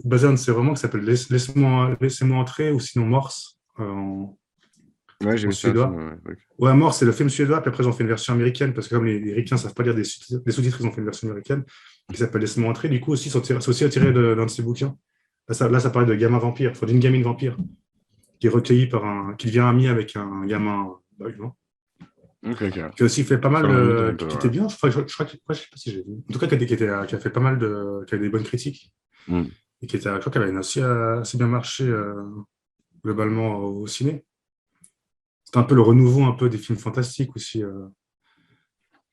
basé sur ces romans qui s'appelle Laissez-moi entrer ou sinon Morse Ouais, j'ai en vu ça aussi. suédois. Ouais, Morse, c'est le film suédois, puis après ils ont fait une version américaine parce que comme les Ricains ne savent pas lire des sous-titres, ils ont fait une version américaine qui s'appelle Laissez-moi entrer. Du coup, aussi, c'est aussi tiré d'un de ces bouquins. Là, ça parle de gamin vampire, enfin, d'une gamine vampire qui est recueillie qui devient amie avec un gamin humain. Ok. Qui a aussi fait pas mal Ça me dit un peu, qui était bien, je crois que je sais pas si j'ai vu. En tout cas, qui a fait pas mal qui a des bonnes critiques. Et je crois qu'elle a aussi assez bien marché globalement au ciné. C'est un peu le renouveau un peu des films fantastiques aussi. Je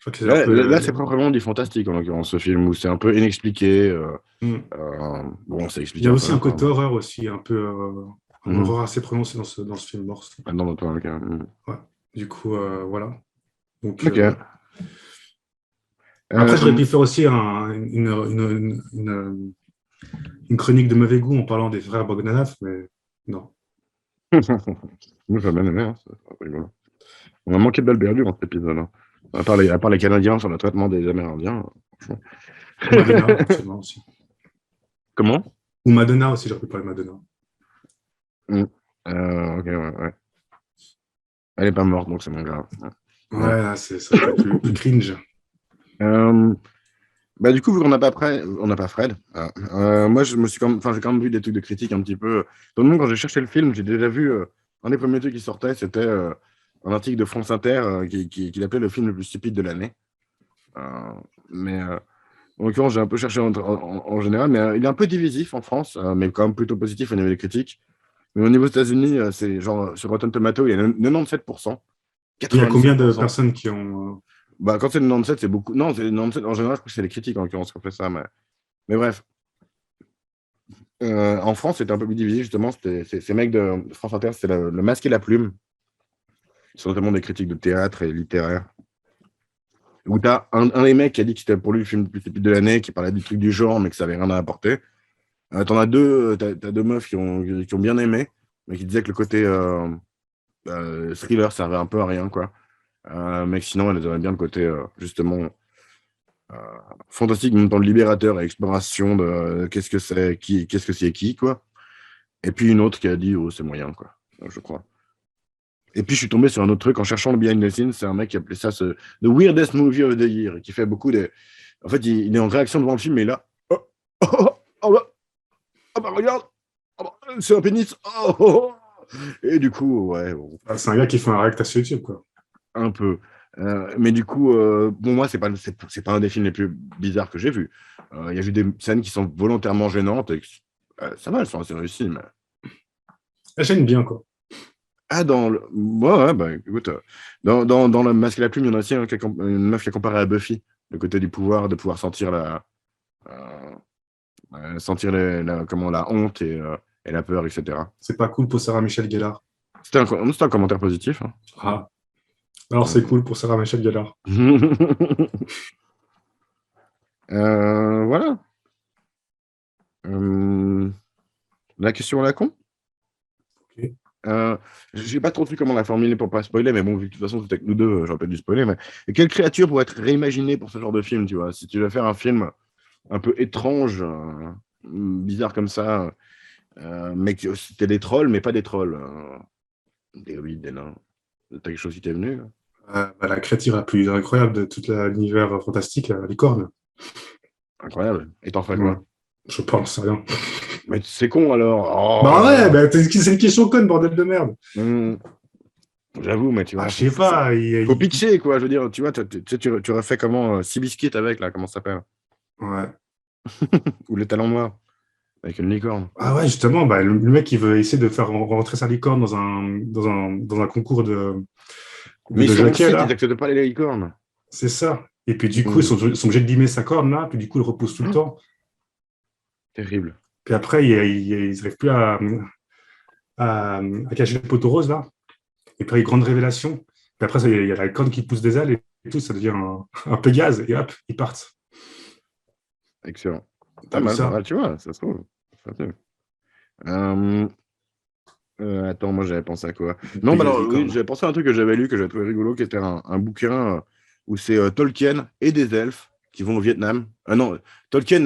crois que c'est un peu Là, c'est proprement du fantastique, en l'occurrence, ce film, où c'est un peu inexpliqué. Bon, c'est Il expliqué y a un aussi peu. un côté horreur aussi, un peu un horreur assez prononcé dans ce film Morse. Ah, non, pas ok. Ouais. Du coup, voilà. Donc, Ok. après, j'aurais pu faire aussi une chronique de mauvais goût en parlant des frères Bogdanov, mais non. Nous, ça bien aimé, hein, c'est rigolo. On a manqué de balles perdues dans cet épisode. Hein. À part les Canadiens sur le traitement des Amérindiens, franchement. Ou Madonna, éventuellement aussi. Comment? Ou Madonna aussi, j'aurais pu parler de Madonna. Ok, ouais. Elle est pas morte, donc c'est moins grave. Ouais, là, ça serait plus cringe. Du coup, vu qu'on n'a pas Fred, moi, j'ai quand même vu des trucs de critique un petit peu. Tout le monde, quand j'ai cherché le film, j'ai déjà vu un des premiers trucs qui sortait, c'était un article de France Inter qui l'appelait le film le plus stupide de l'année. En l'occurrence, j'ai un peu cherché en général, mais il est un peu divisif en France, mais quand même plutôt positif au niveau des critiques. Mais au niveau des États-Unis, c'est genre sur Rotten Tomato, il y a 97%, Il y a combien de 97%. personnes qui ont... Bah, quand c'est 97, c'est beaucoup. Non, c'est 97, en général, je crois que c'est les critiques en l'occurrence qui ont fait ça. Mais bref, en France, c'était un peu plus divisé, justement. Ces mecs de France Inter, c'était le Masque et la Plume. Ils sont notamment des critiques de théâtre et littéraire. Où t'as un des mecs qui a dit que c'était pour lui le film le plus stupide de l'année, qui parlait du truc du genre, mais que ça avait rien à apporter. T'en as deux, t'as deux meufs qui ont bien aimé, mais qui disaient que le côté thriller servait un peu à rien, quoi. Mais que sinon, elles aimaient bien le côté, justement, euh, fantastique, en même temps libérateur et exploration de qu'est-ce que c'est, qu'est-ce que c'est qui, quoi. Et puis une autre qui a dit, oh, c'est moyen, quoi, je crois. Et puis je suis tombé sur un autre truc en cherchant le behind the scenes, c'est un mec qui appelait ça The Weirdest Movie of the Year, et qui fait beaucoup de. En fait, il est en réaction devant le film, mais là. Oh, oh, oh, oh, bah, regarde, oh, bah, c'est un pénis. Oh, oh, oh. Et du coup, ouais, bon, Ah, c'est un gars qui fait un react sur YouTube, quoi. un peu. Mais du coup, bon, moi, c'est pas un des films les plus bizarres que j'ai vu. Il y a eu des scènes qui sont volontairement gênantes. Ça va, elles sont assez réussies. Mais... La chaîne bien, quoi. Ah, ouais, bah écoute, dans le Masque et la Plume, il y en a aussi une meuf qui a comparé à Buffy, le côté du pouvoir, de pouvoir sentir sentir comment, la honte et la peur, etc. C'est pas cool pour Sarah Michelle Gellar. C'était un commentaire positif. Hein. Ah, alors c'est cool pour Sarah Michelle Gellar. Voilà. La question à la con. Ok. J'ai pas trop su comment la formuler pour pas spoiler, mais bon, vu que de toute façon, c'était avec nous deux, j'aurais pas dû spoiler. Mais quelle créature pourrait être réimaginée pour ce genre de film, tu vois? Si tu veux faire un film un peu étrange, bizarre comme ça, mais que c'était des trolls, mais pas des trolls. Des oui, des nains. T'as quelque chose qui t'est venu là? Bah, la créature la plus incroyable de tout l'univers fantastique, la licorne. Incroyable. Et t'en fais Ouais. quoi? Je pense, rien. Mais c'est con alors. Oh Bah là ouais, là. bah, c'est une question conne, bordel de merde. J'avoue, mais tu Ah, vois, je sais pas. faut pitcher, quoi. Je veux dire, tu vois, tu refais comment Seabiscuit avec, là, comment ça s'appelle? Ouais. Ou les talons noirs, avec une licorne. Ah ouais, justement, bah, le mec, il veut essayer de faire rentrer sa licorne dans un concours Mais ils de sont jockey, sites, ils là. n'acceptent pas les licornes. C'est ça. Et puis du coup, Mm. ils sont obligés de limer sa corne, là. Puis du coup, il repousse tout le Oh, temps. terrible. Puis après, ils n'arrivent plus à cacher le poteau rose, là. Et puis, grande révélation. Puis après, il y a la corne qui pousse des ailes et tout, ça devient un Pégase. Et hop, ils partent. Excellent. T'as vu Pas ça? mal, tu vois, ça se trouve. Ça se trouve. Euh, attends, moi j'avais pensé à quoi? Non, bah Pégase alors oui, licorne. j'avais pensé à un truc que j'avais lu, que j'avais trouvé rigolo, qui était un bouquin où c'est Tolkien et des elfes qui vont au Vietnam. Non, Tolkien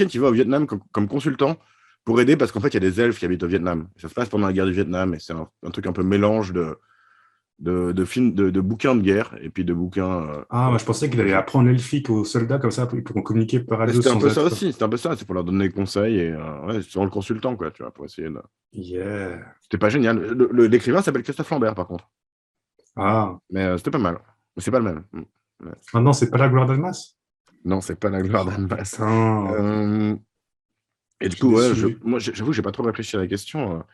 qui va au Vietnam comme consultant pour aider parce qu'en fait il y a des elfes qui habitent au Vietnam. Ça se passe pendant la guerre du Vietnam et c'est un truc un peu mélange de films, de bouquins de guerre et puis de bouquins Ah, moi, je pensais qu'il allait fantasy. apprendre l'elfique aux soldats, comme ça, ils pourront communiquer par radio C'était un sans peu ça être... aussi, c'était un peu ça, c'est pour leur donner des conseils et ouais, sur le consultant, quoi, tu vois, pour essayer de. Yeah. C'était pas génial. L'écrivain s'appelle Christophe Lambert, par contre. Ah, Mais c'était pas mal. Mais c'est pas le même. Ouais. maintenant, c'est pas la gloire d'Almas? Non, c'est pas la gloire Oh, d'Annemasse. putain, Et je du suis coup, ouais, déçu. moi, j'avoue, j'ai pas trop réfléchi à la question.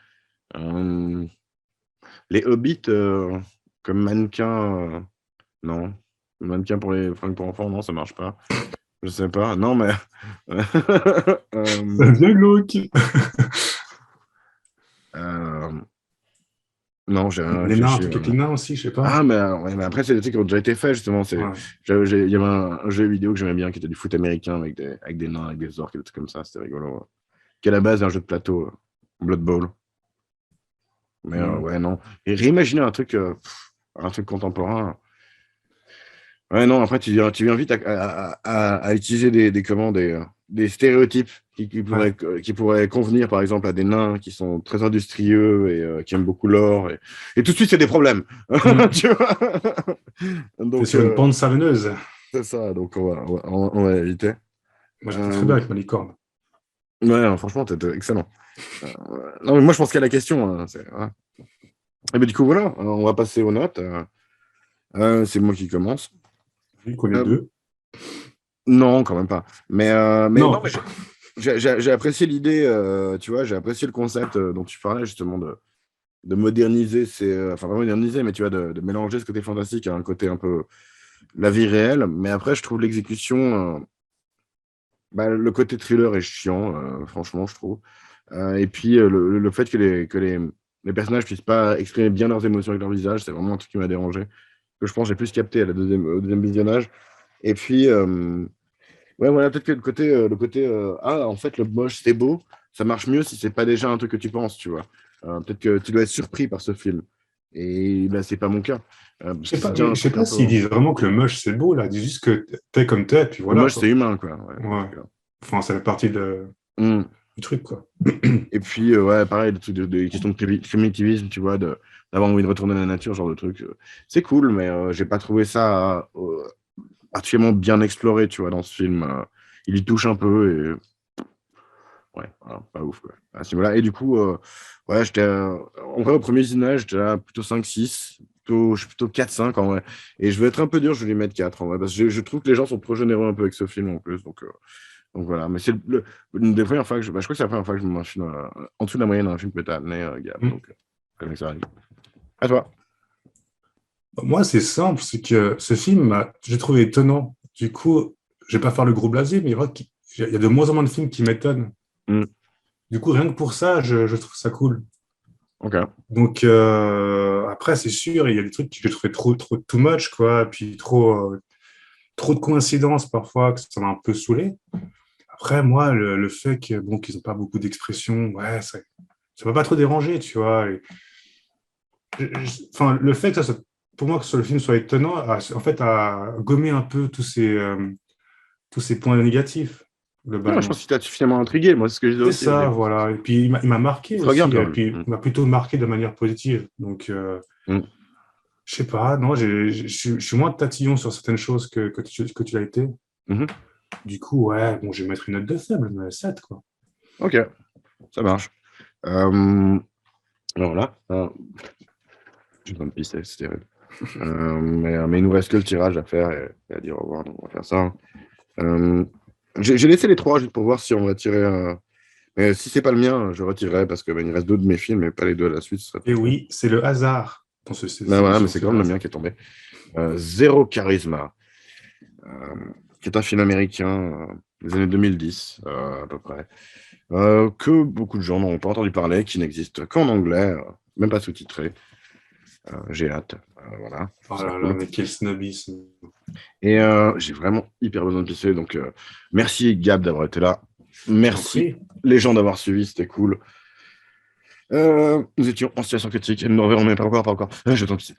Les hobbits comme mannequins, non. Mannequin pour les fringues pour enfants, non, ça marche pas. Je sais pas. Non, mais. Ça euh, devient glauque. euh, non, j'ai rien Les nains, un réfléchi. truc avec les nains aussi, je sais pas. Ah, ouais, mais après, c'est des trucs qui ont déjà été faits, justement. Ouais. Il y avait un jeu vidéo que j'aimais bien qui était du foot américain avec des nains, avec des orques et des trucs comme ça. C'était rigolo. Ouais. Qui à la base est un jeu de plateau, Blood Bowl. Mais Mm. ouais, non. Et réimaginer un truc contemporain. Ouais, non, après, tu viens vite à utiliser des stéréotypes Ouais. qui pourraient convenir, par exemple, à des nains qui sont très industrieux et qui aiment beaucoup l'or. Et tout de suite, c'est des problèmes. Mm. Tu vois. T'es Donc, sur une pente savonneuse. c'est ça. Donc, on va éviter. Moi, j'étais très Euh, bien avec ma licorne. ouais, non, franchement, t'es excellent. Non, mais moi, je pense qu'il y a la question. Hein, ouais. Et ben, du coup, voilà, on va passer aux notes. C'est moi qui commence. Vu qu'on est Euh, deux. non, quand même pas. Mais non, Non, mais j'ai apprécié l'idée, tu vois, j'ai apprécié le concept dont tu parlais justement de moderniser, enfin pas moderniser, mais tu vois, de mélanger ce côté fantastique à un côté un peu la vie réelle. Mais après, je trouve l'exécution, bah, le côté thriller est chiant, franchement, je trouve. Et puis, le fait que les personnages puissent pas exprimer bien leurs émotions avec leur visage, c'est vraiment un truc qui m'a dérangé. Que je pense que j'ai plus capté au deuxième visionnage. Et puis, ouais, voilà, peut-être que ah, en fait, le moche, c'est beau, ça marche mieux si c'est pas déjà un truc que tu penses, tu vois. Peut-être que tu dois être surpris par ce film. Et là, c'est pas mon cas. Parce Je sais que c'est pas, déjà mais un je sais truc un pas peu. s'ils disent vraiment que le moche c'est beau là. Ils disent juste que t'es comme t'es, puis Le voilà moche, c'est quoi. humain, quoi. Ouais, Ouais. Enfin, ça fait partie Hmm. du truc quoi. Et puis, ouais, pareil, des trucs des questions de primitivisme, tu vois, d'avoir envie de retourner à la nature, genre de truc. C'est cool, mais j'ai pas trouvé ça particulièrement bien exploré, tu vois, dans ce film. Il y touche un peu et ouais, voilà, pas ouf, quoi, à ce niveau-là. Et du coup, ouais, en vrai, au premier visionnage, j'étais là plutôt 5-6, je suis plutôt 4-5 en vrai. Et je vais être un peu dur, je vais lui mettre 4 en vrai, parce que je trouve que les gens sont trop généreux un peu avec ce film en plus. Donc voilà, mais c'est une des premières fois que je crois que c'est la première fois que je me mange en dessous de la moyenne dans un film que tu as amené, Gab. Mm. Donc, comme ça arrive. À toi. Moi, c'est simple, c'est que ce film, j'ai trouvé étonnant. Du coup, je vais pas faire le gros blasé, mais il y a de moins en moins de films qui m'étonnent. Mm. Du coup, rien que pour ça, je trouve ça cool. Ok. Donc, après, c'est sûr, il y a des trucs que j'ai trouvé trop too much, quoi, puis trop de coïncidences parfois, que ça m'a un peu saoulé. Après, moi, le fait que, bon, qu'ils n'ont pas beaucoup d'expressions, ouais, ça m'a pas trop dérangé, tu vois. Enfin, le fait que pour moi, que le film soit étonnant, en fait, a gommé un peu tous ces points négatifs, Non, je pense globalement. que tu as suffisamment intrigué. Moi, c'est ce que je disais C'est aussi. ça, voilà. Et puis, il m'a marqué Il se aussi, regarde quand et même. puis, il m'a plutôt marqué de manière positive. Donc, Mm. je sais pas, non, je suis moins tatillon sur certaines choses que tu l'as été. Mhm. Du coup, ouais, bon, je vais mettre une note de faible, mais 7, quoi. Ok, ça marche. Alors là, je vais me pisser, c'est terrible. Mais il nous reste que le tirage à faire et à dire au revoir. Donc on va faire ça, hein. J'ai laissé les trois juste pour voir si on va tirer un. Mais si c'est pas le mien, je retirerai parce que il reste deux de mes films, mais pas les deux à la suite, ce serait Et trop con. oui, c'est le hasard dans Ben cette voilà, mais émission, c'est c'est quand le même le mien hasard. qui est tombé. Zéro charisme, qui est un film américain des années 2010 à peu près, que beaucoup de gens n'ont pas entendu parler, qui n'existe qu'en anglais, même pas sous-titré. J'ai hâte, voilà, ce Oh sera là là, cool. mais quel snobisme. Et j'ai vraiment hyper besoin de pisser, donc merci Gab d'avoir été là. Je t'en Merci prie. les gens d'avoir suivi, c'était cool. Nous étions en situation critique et nous ne reverrons même pas encore, pas encore. Je t'en pisse.